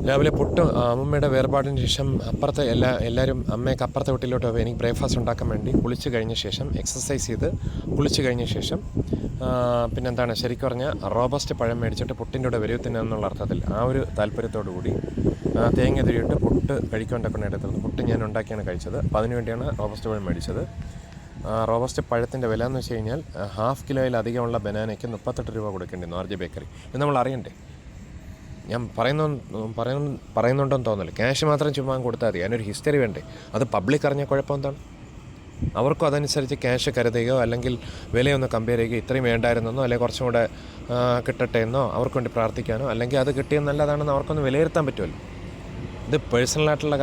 രാവിലെ പുട്ട് അമ്മമ്മയുടെ വേർപാടിന് ശേഷം അപ്പുറത്തെ എല്ലാവരും അമ്മയ്ക്ക് അപ്പുറത്തെ വീട്ടിലോട്ട് പോയി. എനിക്ക് ബ്രേക്ക്ഫാസ്റ്റ് ഉണ്ടാക്കാൻ വേണ്ടി കുളിച്ച് കഴിഞ്ഞ ശേഷം എക്സസൈസ് ചെയ്ത് കുളിച്ച് കഴിഞ്ഞ ശേഷം പിന്നെന്താണ് ശരിക്കും പറഞ്ഞാൽ റോബസ്റ്റ് പഴം മേടിച്ചിട്ട് പുട്ടിൻ്റെ കൂടെ വരുവത്തിന് എന്നുള്ള അർത്ഥത്തിൽ ആ ഒരു താല്പര്യത്തോടു കൂടി തേങ്ങ തിരിയിട്ട് പുട്ട് കഴിക്കൊണ്ടൊക്കെ എടുത്തിരുന്നു. പുട്ട് ഞാൻ ഉണ്ടാക്കിയാണ് കഴിച്ചത്. അപ്പോൾ അതിനുവേണ്ടിയാണ് റോബസ്റ്റ് പഴം മേടിച്ചത്. റോബസ്റ്റ് പഴത്തിൻ്റെ വില എന്ന് വെച്ച് കഴിഞ്ഞാൽ ½ കിലോയിലധികമുള്ള ബനാനയ്ക്ക് 38 രൂപ കൊടുക്കേണ്ടിരുന്നു RJ ബേക്കറി. ഇത് നമ്മൾ അറിയണ്ടേ? ഞാൻ പറയുന്നുണ്ടെന്ന് തോന്നില്ല. ക്യാഷ് മാത്രം ചുമ്മാ കൊടുത്താൽ മതി, അതിനൊരു ഹിസ്റ്ററി വേണ്ടേ? അത് പബ്ലിക് അറിഞ്ഞ കുഴപ്പം എന്താണ്? അവർക്കും അതനുസരിച്ച് ക്യാഷ് കരുതുകയോ അല്ലെങ്കിൽ വിലയൊന്ന് കമ്പയർ ചെയ്യുകയോ ഇത്രയും വേണ്ടായിരുന്നെന്നോ അല്ലെങ്കിൽ കുറച്ചും കൂടെ കിട്ടട്ടെ എന്നോ അവർക്ക് വേണ്ടി പ്രാർത്ഥിക്കാനോ അല്ലെങ്കിൽ അത് കിട്ടിയത് നല്ലതാണെന്ന് അവർക്കൊന്ന് വിലയിരുത്താൻ പറ്റുമല്ലോ. ഇത് പേഴ്സണലായിട്ടുള്ള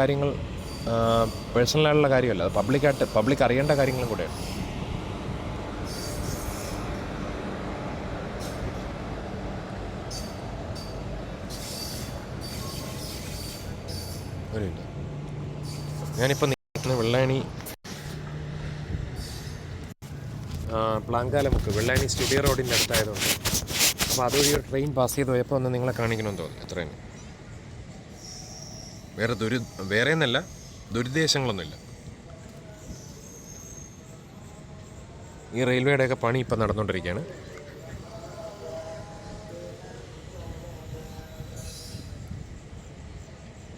കാര്യമല്ല, അത് പബ്ലിക് അറിയേണ്ട കാര്യങ്ങളും കൂടെയാണ്. ഞാനിപ്പോൾ നിൽക്കുന്ന വെള്ളായണി പ്ലാങ്കാലമുക്ക് വെള്ളായണി സ്റ്റുഡിയോ റോഡിൻ്റെ അടുത്തായതുകൊണ്ട് അപ്പോൾ അതുവഴി ഒരു ട്രെയിൻ പാസ് ചെയ്ത് പോയപ്പോൾ ഒന്ന് നിങ്ങളെ കാണിക്കണമെന്ന് തോന്നി. അത്രയും. വേറെ എന്നല്ല, ദുരുദ്ദേശങ്ങളൊന്നുമില്ല. ഈ റെയിൽവേയുടെയൊക്കെ പണി ഇപ്പം നടന്നുകൊണ്ടിരിക്കുകയാണ്.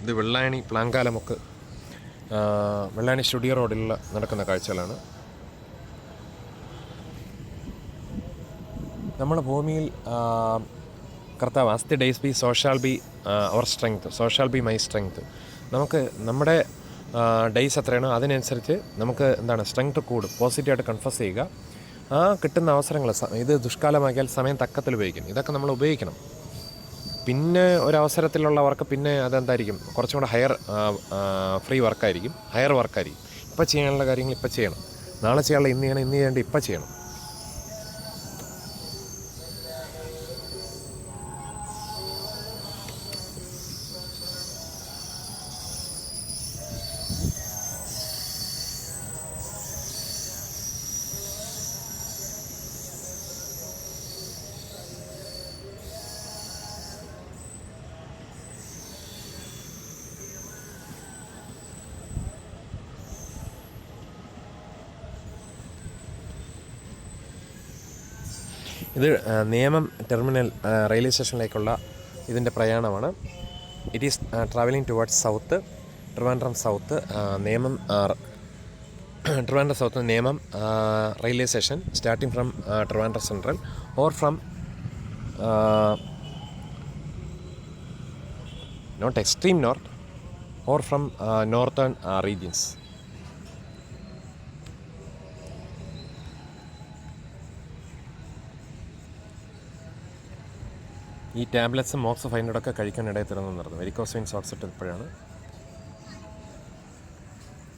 ഇത് വെള്ളായണി പ്ലാങ്കാലമുക്ക് വെള്ളായണി സ്റ്റുഡിയോ റോഡിൽ നടക്കുന്ന കാഴ്ചകളാണ്. നമ്മുടെ ഭൂമിയിൽ കർത്താവ് as days be so shall be our strength, so shall be my strength. നമുക്ക് നമ്മുടെ ഡേയ്സ് എത്രയാണോ അതിനനുസരിച്ച് നമുക്ക് എന്താണ് സ്ട്രെങ്ത് കൂടും. പോസിറ്റീവായിട്ട് കൺഫസ് ചെയ്യുക. ആ കിട്ടുന്ന അവസരങ്ങൾ ഇത് ദുഷ്കാലമാക്കിയാൽ സമയം തക്കത്തിൽ ഉപയോഗിക്കും. ഇതൊക്കെ നമ്മൾ ഉപയോഗിക്കണം. പിന്നെ ഒരവസരത്തിലുള്ളവർക്ക് പിന്നെ അതെന്തായിരിക്കും കുറച്ചും കൂടെ ഹയർ വർക്കായിരിക്കും. ഇപ്പോൾ ചെയ്യാനുള്ള കാര്യങ്ങൾ ഇപ്പോൾ ചെയ്യണം. നാളെ ചെയ്യാനുള്ള ഇന്ന് ചെയ്യേണ്ട ഇപ്പോൾ ചെയ്യണം. ഇത് നേമം ടെർമിനൽ റെയിൽവേ സ്റ്റേഷനിലേക്കുള്ള ഇതിൻ്റെ പ്രയാണമാണ്. It is travelling towards south Trivandrum south Nemom Trivandrum south Nemom railway station starting from Trivandrum central or from not extreme north or from northern regions. ഈ ടാബ്ലറ്റ്സ് മോക്സ് ഫൈനോടൊക്കെ കഴിക്കാനിടയിൽ തീർന്നു നടന്നു. വെരിക്കോസ് സോക്സ് ഇട്ടപ്പോഴാണ്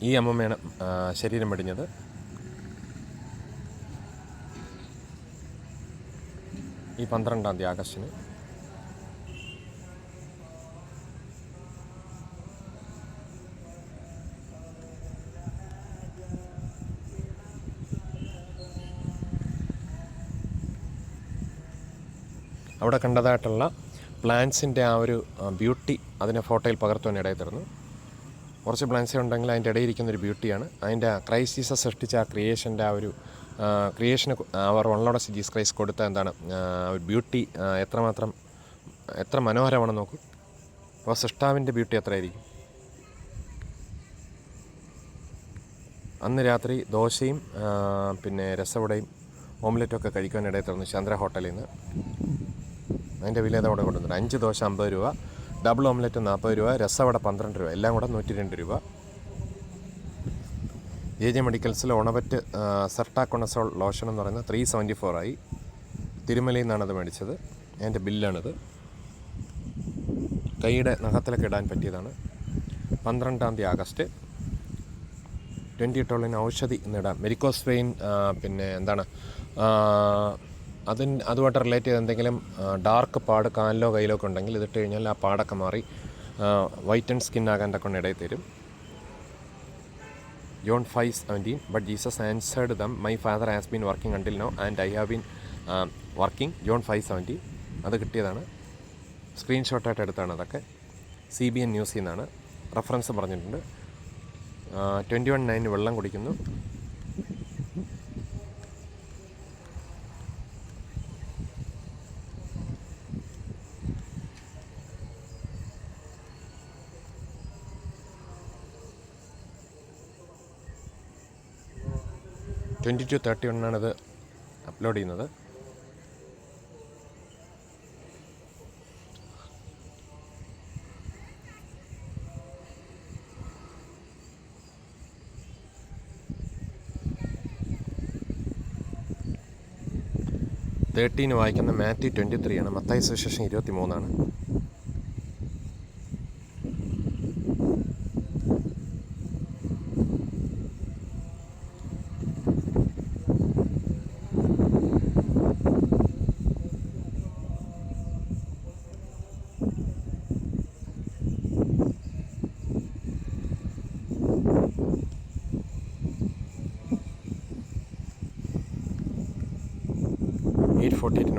ഈ അമ്മമ്മയാണ് ശരീരം വെടിഞ്ഞത്. ഈ 12-ാം തീയതി ആഗസ്റ്റിന്. അവിടെ കണ്ടതായിട്ടുള്ള പ്ലാന്റ്സിൻ്റെ ആ ഒരു ബ്യൂട്ടി അതിനെ ഫോട്ടോയിൽ പകർത്തുവാൻ ഇടയിൽ തരുന്നു. കുറച്ച് പ്ലാന്റ്സ് ഉണ്ടെങ്കിൽ അതിൻ്റെ ഇടയിൽ ഇരിക്കുന്നൊരു ബ്യൂട്ടിയാണ്. അതിൻ്റെ ക്രൈസ്റ്റ് ജീസസ് സൃഷ്ടിച്ച ആ ക്രിയേഷൻ്റെ ആ ഒരു ക്രിയേഷന് അവർ വൺ ഓഫ് ജീസസ് ക്രൈസ്റ്റ് കൊടുത്ത എന്താണ് ഒരു ബ്യൂട്ടി എത്ര മനോഹരമാണെന്ന് നോക്കൂ. അപ്പോൾ സൃഷ്ടാവിൻ്റെ ബ്യൂട്ടി എത്രയായിരിക്കും. അന്ന് രാത്രി ദോശയും പിന്നെ രസവടയും ഓംലെറ്റൊക്കെ കഴിക്കാനിടയിൽ തരുന്നു ചന്ദ്ര ഹോട്ടലിൽ നിന്ന്. അതിൻ്റെ വില അതവിടെ കൊണ്ടുവന്നിട്ട് 5 ദോശ 50 രൂപ, ഡബിൾ ഓംലെറ്റ് 40 രൂപ, രസവട 12 രൂപ, എല്ലാം കൂടെ 102 രൂപ. JJ മെഡിക്കൽസിൽ ഓണബറ്റ് സെർട്ടാക്കൊണസോൾ ലോഷൻ എന്ന് പറയുന്നത് 374 ആയി. തിരുമലയിൽ നിന്നാണത് മേടിച്ചത്. അതിൻ്റെ ബില്ലാണിത്. കൈയുടെ നഖത്തിലൊക്കെ ഇടാൻ പറ്റിയതാണ്. 12-ാം തീയതി ആഗസ്റ്റ് 28 ഔഷധി എന്നിടാം. വെരിക്കോസ് വെയിൻ പിന്നെ എന്താണ് അതുമായിട്ട് റിലേറ്റ് ചെയ്ത് എന്തെങ്കിലും ഡാർക്ക് പാട് കാലിലോ കയ്യിലോ ഒക്കെ ഉണ്ടെങ്കിൽ ഇതിട്ട് കഴിഞ്ഞാൽ ആ പാടൊക്കെ മാറി വൈറ്റ് ആൻഡ് സ്കിൻ ആകാൻ്റെ കൊണ്ട് ഇടയിൽ തരും. John 5:17 but Jesus answered them my father has been working until now and I have been working. John 5:17 അത് കിട്ടിയതാണ്. സ്ക്രീൻഷോട്ടായിട്ട് എടുത്താണ് അതൊക്കെ. CBN ന്യൂസിൽ നിന്നാണ് റെഫറൻസ് പറഞ്ഞിട്ടുണ്ട്. 21:9 വെള്ളം കുടിക്കുന്നു. ഇത് 22:31 അപ്ലോഡ് ചെയ്യുന്നത്. വായിക്കുന്ന മാത്യു 23 ആണ്. മത്തായി സുവിശേഷം 23 ആണ്.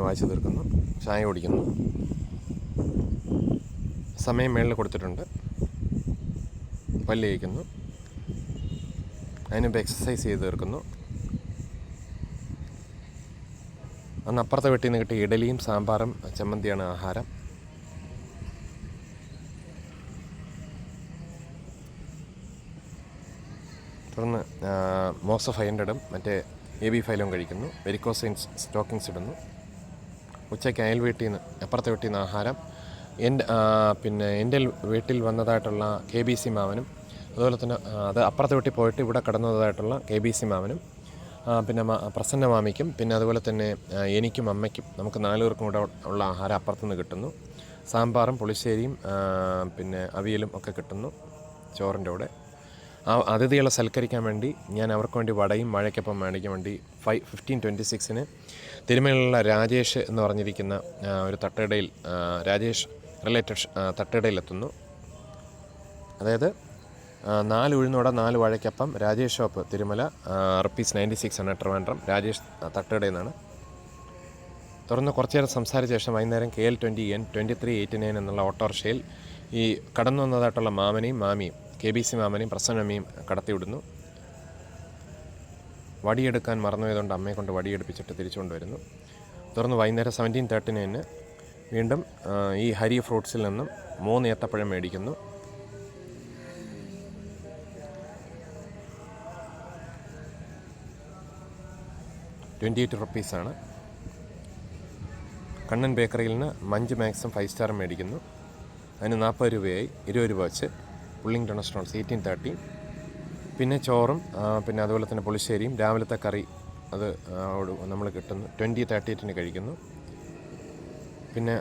വായിച്ചു തീർക്കുന്നു. ചായ കുടിക്കുന്നു. സമയം മേളിൽ കൊടുത്തിട്ടുണ്ട്. പല്ല് കഴിക്കുന്നു. അതിനുമ്പോൾ എക്സസൈസ് ചെയ്ത് തീർക്കുന്നു. അന്ന് അപ്പുറത്തെ വീട്ടിൽ നിന്ന് കിട്ടിയ ഇഡലിയും സാമ്പാറും ചമ്മന്തിയാണ് ആഹാരം. തുടർന്ന് മോക്സ് 500 മറ്റേ AB ഫൈലും കഴിക്കുന്നു. വെരിക്കോസൈൻസ് സ്റ്റോക്കിങ്സ് ഇടുന്നു. ഉച്ചയ്ക്ക് അയൽ വീട്ടിൽ നിന്ന് അപ്പുറത്തെ വീട്ടിൽ നിന്ന് ആഹാരം. എൻ്റെ വീട്ടിൽ വന്നതായിട്ടുള്ള KBC മാമനും അതുപോലെ തന്നെ അത് അപ്പുറത്തെ വീട്ടിൽ പോയിട്ട് ഇവിടെ കടന്നതായിട്ടുള്ള KBC മാമനും പിന്നെ പ്രസന്ന മാമിക്കും പിന്നെ അതുപോലെ തന്നെ എനിക്കും അമ്മയ്ക്കും നമുക്ക് 4 പേർക്കും കൂടെ ഉള്ള ആഹാരം അപ്പുറത്തുനിന്ന് കിട്ടുന്നു. സാമ്പാറും പുളിശ്ശേരിയും പിന്നെ അവിയലും ഒക്കെ കിട്ടുന്നു ചോറിൻ്റെ കൂടെ. അതിഥികളെ സൽക്കരിക്കാൻ വേണ്ടി ഞാൻ അവർക്ക് വേണ്ടി വടയും വാഴയ്ക്കൊപ്പം മേടിക്കാൻ വേണ്ടി 15:26 തിരുമലയിലുള്ള രാജേഷ് എന്ന് പറഞ്ഞിരിക്കുന്ന ഒരു തട്ടുകടയിൽ രാജേഷ് റിലേറ്റഡ് തട്ടുകടയിലെത്തുന്നു. അതായത് 4 ഉഴുന്നോടെ 4 വാഴയ്ക്കൊപ്പം രാജേഷ് ഷോപ്പ് തിരുമല ₹96 ആണ്. ട്രിവാൻഡ്രം രാജേഷ് തട്ടുകടയിൽ നിന്നാണ്. തുറന്ന് കുറച്ചു നേരം സംസാരിച്ച ശേഷം വൈകുന്നേരം KL20N 2389 എന്നുള്ള ഓട്ടോറിക്ഷയിൽ ഈ കടന്നു വന്നതായിട്ടുള്ള മാമനെയും മാമിയും KBC മാമനെയും പ്രസന്നമ്മയും കടത്തിവിടുന്നു. വടിയെടുക്കാൻ മറന്നുപോയതുകൊണ്ട് അമ്മയെ കൊണ്ട് വടിയെടുപ്പിച്ചിട്ട് തിരിച്ചുകൊണ്ടുവരുന്നു. തുടർന്ന് വൈകുന്നേരം 17:39 വീണ്ടും ഈ ഹരി ഫ്രൂട്ട്സിൽ നിന്നും 3 ഏത്തപ്പഴം മേടിക്കുന്നു. ₹28 കണ്ണൻ ബേക്കറിയിൽ നിന്ന് മഞ്ച് മാക്സും 5 സ്റ്റാർ മേടിക്കുന്നു. അതിന് ₹40 ₹20 വെച്ച്. പുള്ളിംഗ്ടൺ റെസ്റ്റോറൻറ്റ്സ് 18:30. പിന്നെ ചോറും പിന്നെ അതുപോലെ തന്നെ പുളിശ്ശേരിയും രാവിലത്തെ കറി അത് നമ്മൾ കിട്ടുന്നു. 20:38 കഴിക്കുന്നു. പിന്നെ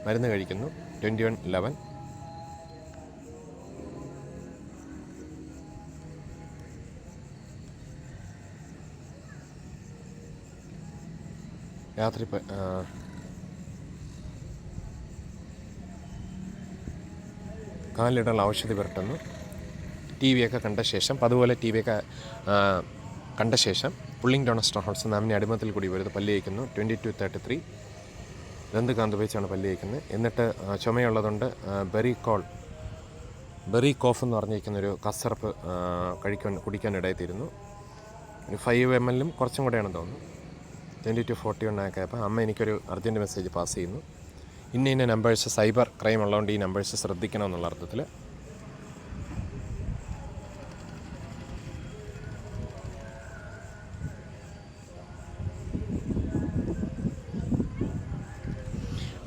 മരുന്ന് കഴിക്കുന്നു 21:11. രാത്രി കാലിടാനുള്ള ഔഷധി പുരട്ടുന്നു. ടി വിയൊക്കെ കണ്ട ശേഷം അതുപോലെ ടി വിയൊക്കെ കണ്ട ശേഷം പുള്ളിംഗ്ടൺ റെസ്റ്റോറൻറ്റ്സ് നാമിനെ അടിമത്തിൽ കൂടി വരുന്നത് പല്ല് തേക്കുന്നു. 22:33 രണ്ടുകാന്ത് ഉപയോഗിച്ചാണ് പല്ല് തേക്കുന്നത്. എന്നിട്ട് ചുമയുള്ളതുകൊണ്ട് ബെറി കോഫ് എന്ന് പറഞ്ഞിരിക്കുന്നൊരു കസർപ്പ് കുടിക്കാൻ ഇടയിത്തീരുന്നു. ഒരു 5 ml കുറച്ചും കൂടെയാണെന്ന് തോന്നുന്നു. 22:41 ആയപ്പോൾ അമ്മ എനിക്കൊരു അർജൻറ്റ് മെസ്സേജ് പാസ് ചെയ്യുന്നു. ഇന്ന നമ്പേഴ്സ് സൈബർ ക്രൈം ഉള്ളതുകൊണ്ട് ഈ നമ്പേഴ്സ് ശ്രദ്ധിക്കണം എന്നുള്ള അർത്ഥത്തിൽ.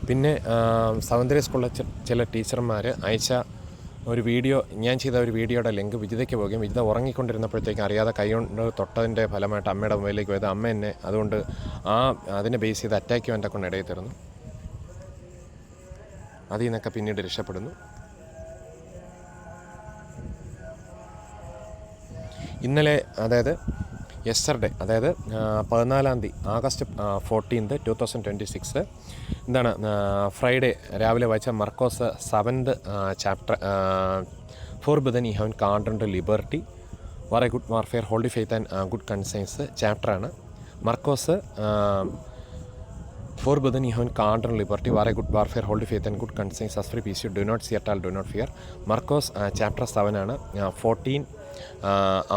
പിന്നെ സൗന്ദര്യ സ്കൂളിലെ ചില ടീച്ചർമാർ അയച്ച ഒരു വീഡിയോ, ഞാൻ ചെയ്ത ഒരു വീഡിയോയുടെ ലിങ്ക് വിജിതയ്ക്ക് പോകുകയും വിജിത ഉറങ്ങിക്കൊണ്ടിരുന്നപ്പോഴത്തേക്കും അറിയാതെ കൈകൊണ്ട് തൊട്ടതിൻ്റെ ഫലമായിട്ട് അമ്മയുടെ മൊബൈലിലേക്ക് പോയത്. അമ്മ എന്നെ അതുകൊണ്ട് അതിനെ ബേസ് ചെയ്ത് അറ്റാക്ക് ചെയ്യാൻ എൻ്റെ കൊണ്ട് ഇടയിൽ തരുന്നു. അതിൽ നിന്നൊക്കെ പിന്നീട് രക്ഷപ്പെടുന്നു. ഇന്നലെ അതായത് യെസ്റ്റർഡേ, അതായത് 14 ആഗസ്റ്റ് 14, 2026 എന്താണ് ഫ്രൈഡേ രാവിലെ വായിച്ച മർക്കോസ് 7th chapter for brethren have called and liberty war a good warfare holding faith and good conscience ചാപ്റ്ററാണ്. മർക്കോസ് for brethren have called and liberty war a good warfare holding faith and good conscience as free peace you do not see at all do not fear. മർക്കോസ് ചാപ്റ്റർ 7 ആണ്. 14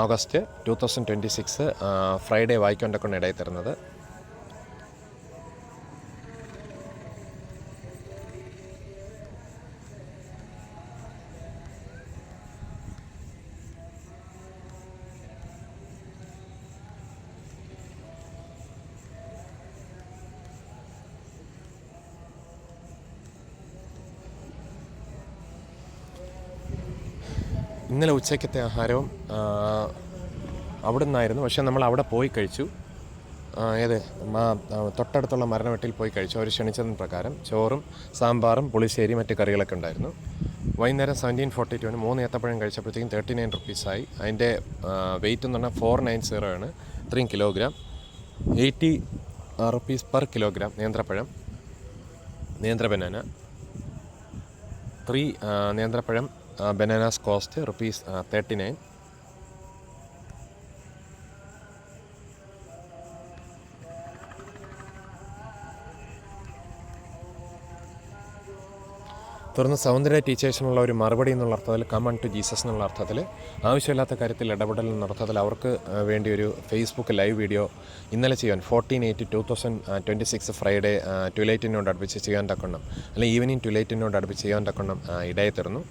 ആഗസ്റ്റ് 2026 ഫ്രൈഡേ വായിക്കൊണ്ടൊക്കെ ഇടയിൽ തരുന്നത്. ഇന്നലെ ഉച്ചയ്ക്കത്തെ ആഹാരവും അവിടെ നിന്നായിരുന്നു. പക്ഷേ നമ്മൾ അവിടെ പോയി കഴിച്ചു. തൊട്ടടുത്തുള്ള മരണവെട്ടിൽ പോയി കഴിച്ചു. അവർ ക്ഷണിച്ചതിന് പ്രകാരം ചോറും സാമ്പാറും പുളിശ്ശേരി മറ്റ് കറികളൊക്കെ ഉണ്ടായിരുന്നു. വൈകുന്നേരം 17:42 3 ഏത്തപ്പഴം കഴിച്ചപ്പോഴത്തേക്കും ₹39 അതിൻ്റെ വെയിറ്റ് എന്ന് പറഞ്ഞാൽ 490 ആണ്. 3 കിലോഗ്രാം, ₹80 പെർ കിലോഗ്രാം. നേന്ത്ര ബനാന 3 നേന്ത്രപ്പഴം ബനാനാസ് കോസ്റ്റ് ₹39. തുടർന്ന് സൗന്ദര്യ ടീച്ചേഴ്സിനുള്ള ഒരു മറുപടി എന്നുള്ള അർത്ഥത്തിൽ കമൺ ടു ജീസസ് എന്നുള്ള അർത്ഥത്തിൽ ആവശ്യമില്ലാത്ത കാര്യത്തിൽ ഇടപെടൽ എന്ന അർത്ഥത്തിൽ അവർക്ക് വേണ്ടി ഒരു ഫേസ്ബുക്ക് ലൈവ് വീഡിയോ ഇന്നലെ ചെയ്യാൻ 14/8/2026 ഫ്രൈഡേ ട്വലൈറ്റിനോട് അടുപ്പിച്ച് ചെയ്യാൻ തക്കണം, അല്ലെങ്കിൽ ഈവനിങ് ട്വലൈറ്റിനോട് അടുപ്പിച്ച് ചെയ്യാൻ തക്കണം ഇടയിൽ തരുന്നു.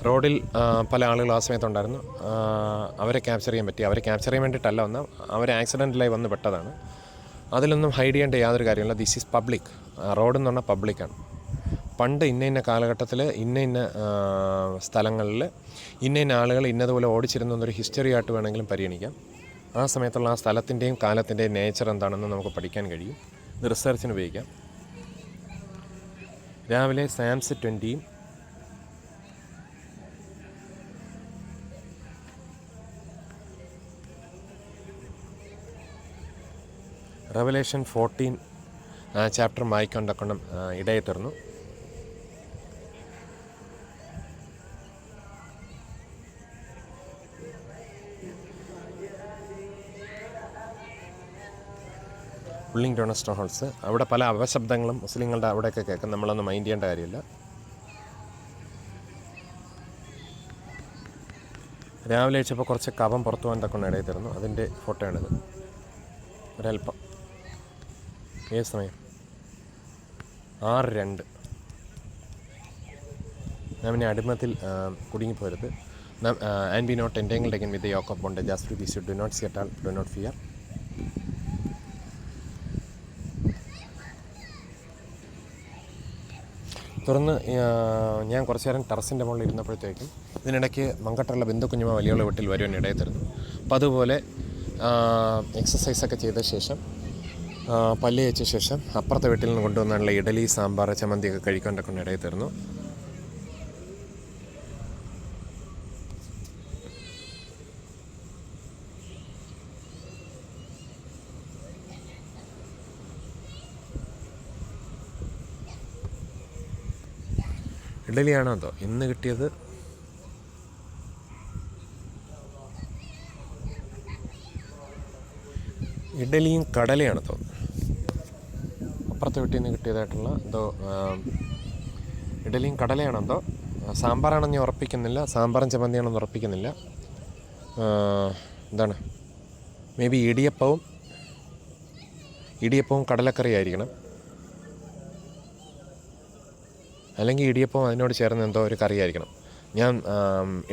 റോഡിൽ പല ആളുകൾ ആ സമയത്തുണ്ടായിരുന്നു. അവരെ ക്യാപ്ചർ ചെയ്യാൻ പറ്റി. അവരെ ക്യാപ്ചർ ചെയ്യാൻ വേണ്ടിയിട്ടല്ല വന്ന് അവർ ആക്സിഡൻറ്റിലായി വന്ന് പെട്ടതാണ്. അതിലൊന്നും ഹൈഡ് ചെയ്യേണ്ട യാതൊരു കാര്യമില്ല. This is public. റോഡെന്ന് പറഞ്ഞാൽ പബ്ലിക്കാണ്. പണ്ട് ഇന്ന കാലഘട്ടത്തിൽ ഇന്ന സ്ഥലങ്ങളിൽ ഇന്ന ആളുകൾ ഇന്നതുപോലെ ഓടിച്ചിരുന്നൊരു ഹിസ്റ്ററി ആയിട്ട് വേണമെങ്കിലും പരിഗണിക്കാം. ആ സമയത്തുള്ള ആ സ്ഥലത്തിൻ്റെയും കാലത്തിൻ്റെയും നേച്ചർ എന്താണെന്ന് നമുക്ക് പഠിക്കാൻ കഴിയും. ഇത് റിസർച്ചിന് ഉപയോഗിക്കാം. രാവിലെ സാംസ് 20 റെവലേഷൻ 14 ചാപ്റ്റർ വായിക്കൊണ്ടക്കണം ഇടയിൽ തീർന്നു. പുള്ളിംഗ്ടൺ റെസ്റ്റോറൻറ്റ്സ് അവിടെ പല അപശബ്ദങ്ങളും മുസ്ലിങ്ങളുടെ അവിടെയൊക്കെ കേൾക്കും. നമ്മളൊന്നും മൈൻഡ് ചെയ്യേണ്ട കാര്യമില്ല. രാവിലെ കഴിച്ചപ്പോൾ കുറച്ച് കഫം പുറത്തു പോകാൻ തക്കൊണ്ട് ഇടയിൽ തരുന്നു. അതിൻ്റെ ഫോട്ടോയാണിത്. ഒരല്പം ഏത് സമയം 6:02. നാം ഇനി അടിമത്തിൽ കുടുങ്ങിപ്പോരുത്. And be not entangled again with the yoke of bondage as to be do not see at all, do not fear. തുടർന്ന് ഞാൻ കുറച്ച് നേരം ടെറസിൻ്റെ മുകളിൽ ഇരുന്നപ്പോഴത്തേക്കും ഇതിനിടയ്ക്ക് മങ്കട്ടുള്ള ബന്ധുക്കുഞ്ഞുമ വലിയുള്ള വീട്ടിൽ വരുവാൻ ഇടയിൽ തരുന്നു. അപ്പോൾ അതുപോലെ എക്സസൈസൊക്കെ ചെയ്ത ശേഷം പല്ല് തേച്ച ശേഷം അപ്പുറത്തെ വീട്ടിൽ നിന്ന് കൊണ്ടുവന്നുള്ള ഇഡലി, സാമ്പാർ, ചമ്മന്തിയൊക്കെ കഴിക്കാനൊക്കെ കൊണ്ട് ഇടയിൽ തരുന്നു. ഇഡലിയാണോ അതോ ഇന്ന് കിട്ടിയത്? ഇഡലിയും കടലയാണ് തോന്നുന്നു. അപ്പുറത്തെ വീട്ടിൽ നിന്ന് കിട്ടിയതായിട്ടുള്ള എന്തോ ഇഡലിയും കടലയാണെന്തോ. സാമ്പാറാണെന്ന് ഞാൻ ഉറപ്പിക്കുന്നില്ല, സാമ്പാറും ചമ്മന്തിയാണെന്ന് ഉറപ്പിക്കുന്നില്ല. എന്താണ്, മേ ബി ഇടിയപ്പവും കടലക്കറി ആയിരിക്കണം. അല്ലെങ്കിൽ ഇടിയപ്പവും അതിനോട് ചേർന്ന് എന്തോ ഒരു കറി ആയിരിക്കണം. ഞാൻ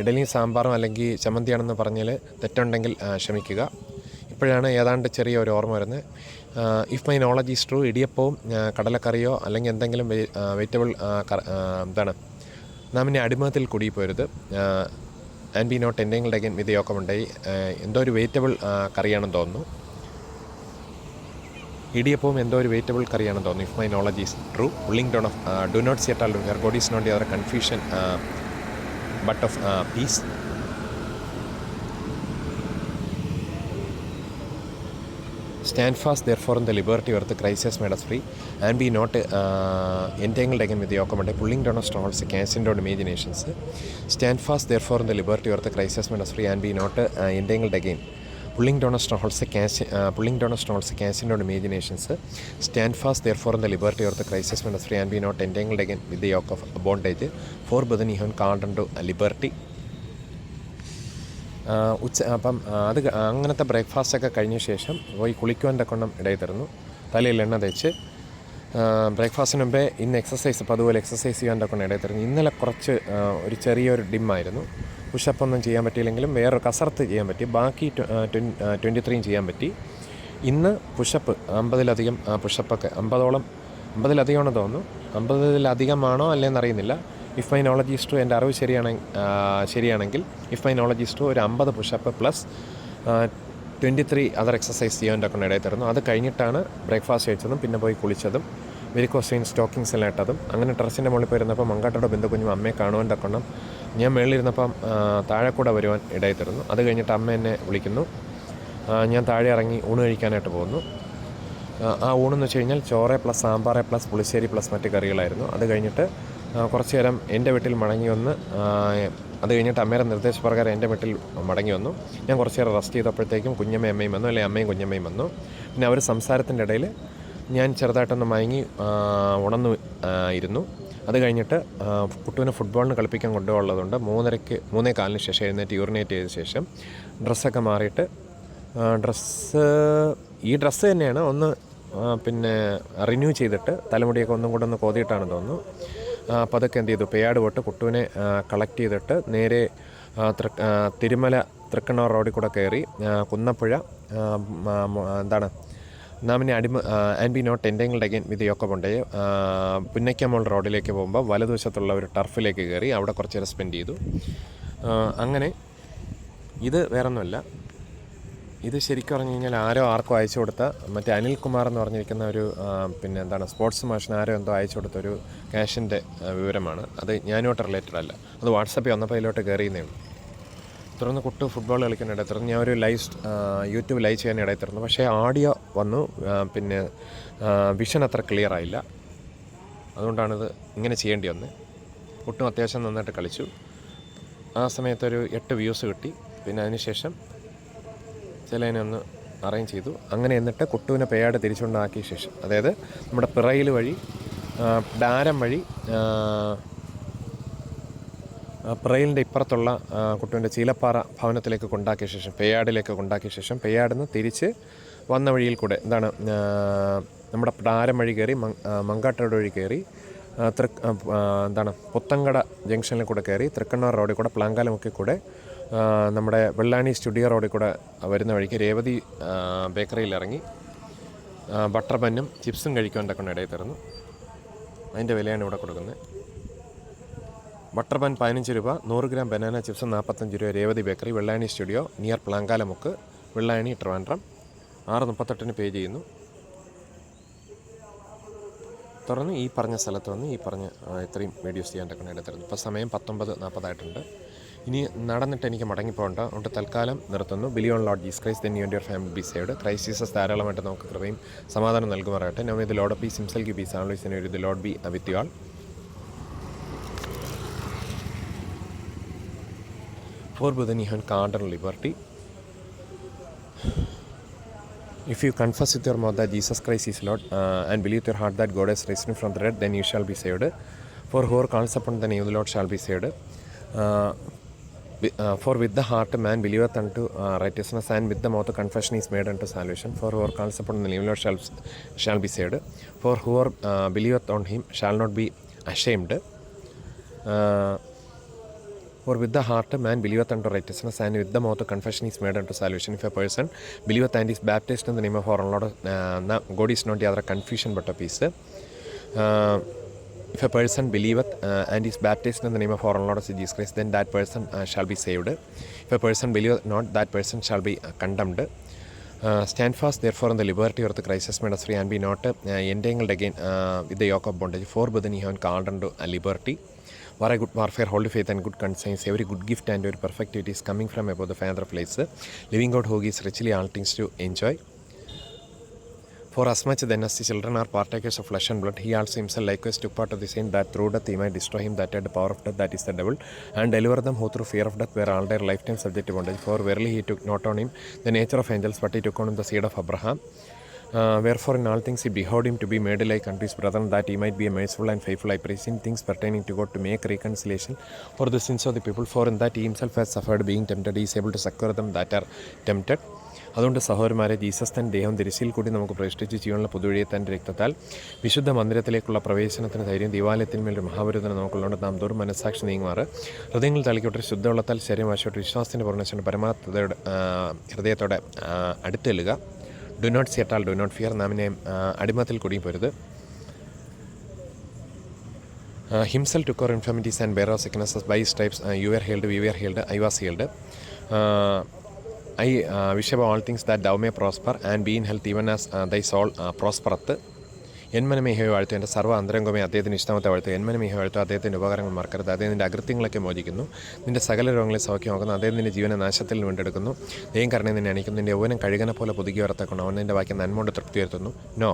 ഇഡലിയും സാമ്പാറും അല്ലെങ്കിൽ ചമ്മന്തിയാണെന്ന് പറഞ്ഞാൽ തെറ്റുണ്ടെങ്കിൽ ക്ഷമിക്കുക. ഇപ്പോഴാണ് ഏതാണ്ട് ചെറിയ ഒരു ഓർമ്മ വരുന്നത്. If my knowledge is true, ഇടിയപ്പവും കടലക്കറിയോ അല്ലെങ്കിൽ എന്തെങ്കിലും വെജിറ്റബിൾ എന്താണ്, നാം ഇനി അടിമത്തിൽ കുടിപ്പോരുത്. And be not entangled again with യോക്കമുണ്ടായി എന്തോ ഒരു വെജിറ്റബിൾ കറിയാണെന്ന് തോന്നുന്നു. ഇടിയപ്പവും എന്തോ ഒരു വെജിറ്റബിൾ കറിയാണെന്ന് തോന്നുന്നു. If my knowledge is true, pulling down of do not see at all here God is not your confusion but of peace. Stand fast therefore in the liberty where the Christ has made us free, and be not entangled again with the yoke of Monday, pulling down of strongholds, casting down imaginations. Stand fast therefore in the liberty where the Christ has made us free, and be not entangled again. Pulling down of strongholds, casting down imaginations. Stand fast therefore in the liberty where the Christ has made us free, and be not entangled again with the yoke of bondage. For brethren, he called unto liberty. അപ്പം അത് അങ്ങനത്തെ ബ്രേക്ക്ഫാസ്റ്റൊക്കെ കഴിഞ്ഞ ശേഷം പോയി കുളിക്കുവാൻ്റെ കൊണ്ടം ഇടയിൽ തരുന്നു. തലയിൽ എണ്ണ തേച്ച് ബ്രേക്ക്ഫാസ്റ്റിന് മുമ്പേ ഇന്ന് എക്സസൈസ്, അപ്പോൾ അതുപോലെ എക്സസൈസ് ചെയ്യാൻ്റെ കൊണ്ടം ഇടയിൽ തരുന്നു. ഇന്നലെ കുറച്ച് ഒരു ചെറിയൊരു ഡിമ്മായിരുന്നു. പുഷപ്പൊന്നും ചെയ്യാൻ പറ്റിയില്ലെങ്കിലും വേറൊരു കസർത്ത് ചെയ്യാൻ പറ്റി. ബാക്കി 23 ചെയ്യാൻ പറ്റി. ഇന്ന് പുഷപ്പ് 50-ലധികം പുഷപ്പൊക്കെ 50-ലധികമാണെന്ന് തോന്നുന്നു. 50-ലധികമാണോ അല്ലേന്നറിയുന്നില്ല. If my knowledge is true, എൻ്റെ അറിവ് ശരിയാണെങ്കിൽ if my knowledge is true ഒരു 50 പുഷപ്പ് പ്ലസ് 23 അതർ എക്സസൈസ് ചെയ്യാൻ്റെ ഒക്കെ ഇടയിൽ തരുന്നു. അത് കഴിഞ്ഞിട്ടാണ് ബ്രേക്ക്ഫാസ്റ്റ് കഴിച്ചതും പിന്നെ പോയി കുളിച്ചതും വെരിക്കോസ് വെയിൻ സ്റ്റോക്കിങ്സ് എല്ലാം ഇട്ടതും. അങ്ങനെ ടെറസിൻ്റെ മുകളിൽ പോയിരുന്നപ്പോൾ മങ്കാട്ടോടെ ബന്ധുക്കുഞ്ഞും അമ്മയെ കാണുവാൻ്റെ കൊണ്ടം ഞാൻ മേളിലിരുന്നപ്പം താഴെ കൂടെ വരുവാൻ ഇടയിൽ തരുന്നു. അത് കഴിഞ്ഞിട്ട് അമ്മ എന്നെ വിളിക്കുന്നു. ഞാൻ താഴെ ഇറങ്ങി ഊണ് കഴിക്കാനായിട്ട് പോകുന്നു. ആ ഊണെന്ന് വെച്ച് കഴിഞ്ഞാൽ ചോറ് പ്ലസ് സാമ്പാർ പ്ലസ് പുളിശ്ശേരി പ്ലസ് മറ്റ് കറികളായിരുന്നു. അത് കഴിഞ്ഞിട്ട് കുറച്ച് നേരം എൻ്റെ വീട്ടിൽ മടങ്ങി വന്ന്, അത് കഴിഞ്ഞിട്ട് അമ്മയുടെ നിർദ്ദേശപ്രകാരം എൻ്റെ വീട്ടിൽ മടങ്ങി വന്നു. ഞാൻ കുറച്ച് നേരം റെസ്റ്റ് ചെയ്തപ്പോഴത്തേക്കും കുഞ്ഞമ്മയും അമ്മയും വന്നു, അല്ലെങ്കിൽ അമ്മയും കുഞ്ഞമ്മയും വന്നു. പിന്നെ അവർ സംസാരത്തിൻ്റെ ഇടയിൽ ഞാൻ ചെറുതായിട്ടൊന്ന് മയങ്ങി ഉണർന്നു ഇരുന്നു. അത് കഴിഞ്ഞിട്ട് കുട്ടുവിനെ ഫുട്ബോളിന് കളിപ്പിക്കാൻ കൊണ്ടുപോകുള്ളതുകൊണ്ട് 3:15 ശേഷം എഴുന്നേറ്റ് യൂറിനേറ്റ് ചെയ്ത ശേഷം ഡ്രസ്സൊക്കെ മാറിയിട്ട് ഈ ഡ്രസ്സ് തന്നെയാണ് ഒന്ന് പിന്നെ റിന്യൂ ചെയ്തിട്ട് തലമുടിയൊക്കെ ഒന്നും കൂടെ ഒന്ന് കോതിയിട്ടാണ് തോന്നുന്നു. അപ്പോൾ അതൊക്കെ എന്ത് ചെയ്തു, പേയാട് പോട്ട് കുട്ടുവിനെ കളക്ട് ചെയ്തിട്ട് നേരെ തിരുമല തൃക്കണ്ണൂർ റോഡിൽ കൂടെ കയറി കുന്നപ്പുഴ എന്താണ് നാമിനെ and be not entangled again with yoke of bondage പുന്നയ്ക്കമോൾ റോഡിലേക്ക് പോകുമ്പോൾ വലതുവശത്തുള്ള ഒരു ടർഫിലേക്ക് കയറി അവിടെ കുറച്ച് നേരം സ്പെൻഡ് ചെയ്തു. അങ്ങനെ ഇത് വേറൊന്നുമല്ല, ഇത് ശരിക്കും പറഞ്ഞു കഴിഞ്ഞാൽ ആർക്കും അയച്ചു കൊടുത്ത മറ്റേ അനിൽകുമാർ എന്ന് പറഞ്ഞിരിക്കുന്ന ഒരു പിന്നെ എന്താണ് സ്പോർട്സ് മാഷിന് എന്തോ അയച്ചു കൊടുത്തൊരു ക്യാഷിൻ്റെ വിവരമാണ്. അത് ഞാനുമായിട്ട് റിലേറ്റഡ് അല്ല. അത് വാട്സപ്പിൽ വന്നപ്പോൾ അതിലോട്ട് കയറിയെന്നേ ഉള്ളൂ. തുടർന്ന് കുട്ടു ഫുട്ബോൾ കളിക്കാനിടയിൽ തുടർന്ന് ഞാൻ ഒരു യൂട്യൂബ് ലൈവ് ചെയ്യാൻ ഇടയിൽ തുറന്നു. പക്ഷേ ഓഡിയോ വന്നു, പിന്നെ വിഷൻ അത്ര ക്ലിയർ ആയില്ല. അതുകൊണ്ടാണിത് ഇങ്ങനെ ചെയ്യേണ്ടി വന്നത്. കുട്ടും അത്യാവശ്യം നന്നായിട്ട് കളിച്ചു. ആ സമയത്തൊരു 8 വ്യൂസ് കിട്ടി. പിന്നെ അതിനുശേഷം ചിലതിനെ ഒന്ന് അറേഞ്ച് ചെയ്തു. അങ്ങനെ എന്നിട്ട് കുട്ടുവിനെ പേയാട് തിരിച്ചുകൊണ്ടാക്കിയ ശേഷം, അതായത് നമ്മുടെ പിറയിൽ വഴി ഡാരം വഴി പ്രയിലിൻ്റെ ഇപ്പുറത്തുള്ള കുട്ടുവിൻ്റെ ചീലപ്പാറ ഭവനത്തിലേക്ക് കൊണ്ടാക്കിയ ശേഷം പേയാടിലേക്ക് കൊണ്ടാക്കിയ ശേഷം പേയാടിന്ന് തിരിച്ച് വന്ന വഴിയിൽ കൂടെ എന്താണ് നമ്മുടെ പ്രാരം വഴി കയറി മങ്കാട്ടോട് വഴി കയറി എന്താണ് പുത്തങ്കട ജംഗ്ഷനിൽ കൂടെ കയറി തൃക്കണ്ണൂർ റോഡിൽ കൂടെ പ്ലാങ്കാലമുക്കിൽ കൂടെ നമ്മുടെ വെള്ളാണി സ്റ്റുഡിയോ റോഡിൽ കൂടെ വരുന്ന വഴിക്ക് രേവതി ബേക്കറിയിൽ ഇറങ്ങി ബട്ടർ ബന്നും ചിപ്സും കഴിക്കുവാൻ്റെ കൊണ്ട് ഇടയിൽ തരുന്നു. അതിൻ്റെ വിലയാണ് ഇവിടെ കൊടുക്കുന്നത്. ബട്ടർ ബൻ 15 രൂപ, 100 ഗ്രാം ബനാന ചിപ്സ് 45 രൂപ. Revathi bakery, Vellani studio, near Plankalamukku, Vellani, Trivandrum. 6:38 pay ചെയ്യുന്നു. തുടർന്ന് ഈ പറഞ്ഞ സ്ഥലത്ത് വന്ന് ഈ പറഞ്ഞ ഇത്രയും വീഡിയോസ് ചെയ്യാൻ കൊണ്ട് ഇടയിൽ തരുന്നു. ഇപ്പോൾ സമയം 19:40 ആയിട്ടുണ്ട്. ഇനി നടന്നിട്ട് എനിക്ക് മടങ്ങിപ്പോകേണ്ട അതുകൊണ്ട് തൽക്കാലം നിർത്തുന്നു. Believe on Lord Jesus Christ then you and your family be saved. Christ Jesus ധാരാളമായിട്ട് നമുക്ക് കൃപയും സമാധാനം നൽകുമാറാകട്ടെ. Now may the Lord of peace himself give peace always and the Lord be with you all. For Buddha and cardinal liberty. If you confess with your mouth that Jesus Christ is Lord and believe with your heart that God has risen from the dead, then you shall be saved. For whoever calls upon the name of the Lord shall be saved. For with the heart man believeth unto righteousness, and with the mouth confession is made unto salvation. For whoever calls upon the name of the Lord shall be saved. For whoever believeth on him shall not be ashamed. For with the heart man believeth unto righteousness, and with the mouth confession is made unto salvation. If a person believeth and is baptized in the name of our Lord, God is not the other confusion but a peace. If a person believeth and is baptized in the name of our Lord Jesus Christ, then that person shall be saved. If a person believeth not, that person shall be condemned. Stand fast therefore in the liberty of the Christ has made us free, and be not entangled again with the yoke of bondage. For within you have called unto liberty. War a good warfare, holy faith and good conscience. Every good gift and every perfect gift is coming from above the Father of lights, living God who gives richly all things to enjoy. For as much then as the children are partakers of flesh and blood, he also himself likewise took part of the same, that through death he might destroy him that had the power of death, that is the devil, and deliver them who through fear of death were all their lifetime subject to bondage. For verily he took not on him the nature of angels, but he took on him the seed of Abraham. Wherefore in all things he behoved him to be made like unto his brethren, that he might be a merciful and faithful high priest in things pertaining to God, to make reconciliation for the sins of the people. For in that he himself has suffered being tempted, he is able to succor them that are tempted. അതുകൊണ്ട് സഹോദരന്മാരെ, ജീസസ് തൻ ദേഹം തിരിശിൽ കൂടി നമുക്ക് പ്രതിഷ്ഠിച്ച് ജീവനുള്ള പുതുവഴിയെ തൻ്റെ രക്തത്താൽ വിശുദ്ധ മന്ദിരത്തിലേക്കുള്ള പ്രവേശനത്തിന് ധൈര്യം ദൈവാലയത്തിന്മേൽ മഹാപുരുതനെ നമുക്കുള്ളതുകൊണ്ട് നാം തോറും മനസ്സാക്ഷി നീങ്ങുമാറ് ഹൃദയങ്ങൾ തളിക്കോട്ടെ ശുദ്ധവെള്ളത്താൽ ശരീരമാശോട്ട് വിശ്വാസത്തിൻ്റെ പൂർണ്ണശന്റെ പരമാർത്ഥതയുടെ ഹൃദയത്തോടെ അടുത്തെല്ലുക. Do not see at all, do not fear. നാമിനെ അടിമത്തിൽ കുടുങ്ങിപ്പോരുത്. Himself took our infirmities and bare our sicknesses. By his stripes you were healed, we were healed, I was healed. I wish above all things that thou may prosper and be in health even as thy soul prospereth. എന്മനമേഹ വാഴ്ത്തു, എൻ്റെ സർവ്വ അന്തരംഗമേ അദ്ദേഹത്തിന് ഇഷ്ടമത്തെ വാഴ്ത്തു. എന്മനമേഹ വാഴ്ത്തു, അദ്ദേഹത്തിൻ്റെ ഉപകാരങ്ങൾ മറക്കരുത്. അദ്ദേഹം നിൻ്റെ അകൃത്യങ്ങളൊക്കെ മോചിക്കുന്നു, നിൻ്റെ സകല രോഗങ്ങളെ സൗഖ്യമാക്കുന്നു. അദ്ദേഹം നിൻ്റെ ജീവനെ നാശത്തിൽ വീണ്ടെടുക്കുന്നു. ദൈവം കരുണയെ നിന്നെ അണിക്കുന്നു. നിൻ്റെ യൗവനം കഴുകനെ പോലെ പുതുക്കി ഉയർത്തക്കണം. അവൻ നിൻ്റെ വാക്യം നന്മ തൃപ്തി വരുത്തുന്നു. No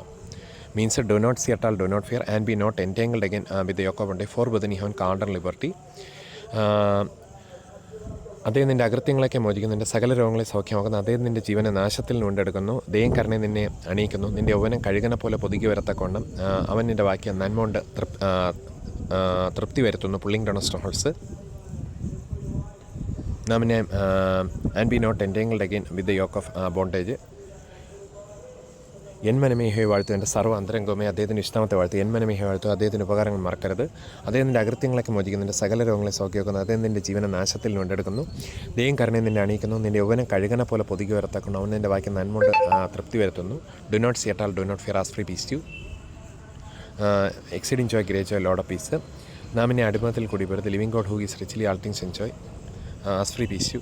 means do not see at all, do not fear, and be not entangled again with the yoke of bondage. For within you have cardinal liberty. അദ്ദേഹം നിൻ്റെ അകൃത്യങ്ങളൊക്കെ മോചിക്കുന്നു, നിൻ്റെ സകല രോഗങ്ങളെ സൗഖ്യമാക്കുന്നു. അദ്ദേഹം നിൻ്റെ ജീവനെ നാശത്തിൽ വീണ്ടെടുക്കുന്നു. ദൈവം കരുണയെ നിന്നെ അണിയിക്കുന്നു. നിൻ്റെ യൗവനം കഴുകനെ പോലെ പുതുക്കി വരത്തക്കൊണ്ടും അവൻ നിൻ്റെ വാക്യം നന്മ കൊണ്ട് തൃപ്തി വരുത്തുന്നു. Pulling down strongholds. നാമിനെ and be not entangled again with the yoke of bondage. എന്മനമേഹയെ വാഴ്ത്തു, എൻ്റെ സർവ്വ അന്തരംഗമേ അദ്ദേഹത്തിന് ഇഷ്ടമത്തെ വാഴ്ത്തു. എന്മനമേഹ വാഴ്ത്തു, അദ്ദേഹത്തിൻ്റെ ഉപകാരങ്ങൾ മറക്കരുത്. അദ്ദേഹത്തിൻ്റെ അകൃത്യങ്ങളൊക്കെ മോചിക്കുന്നു, നിൻ്റെ സകല രോഗങ്ങളെ സൗഖ്യമാക്കുന്നു. അദ്ദേഹം നിൻ്റെ ജീവനെ നാശത്തിൽ വീണ്ടെടുക്കുന്നു. ദൈവം കരുണയെ നിന്നെ അണിയിക്കുന്നു. നിൻ്റെ യൗവനം കഴുകനെ പോലെ പുതുക്കി വരത്തക്കണം. അവൻ നിൻ്റെ വാക്യം നന്മ കൊണ്ട് തൃപ്തി വരുത്തുന്നു. Do not see at all, do not fear, as free peace you. Exceeding joy, great joy, Lord of peace. നാമിനെ അടിമത്തിൽ കൂടി വരുത്. Living God who is richly all things enjoy, as free peace U.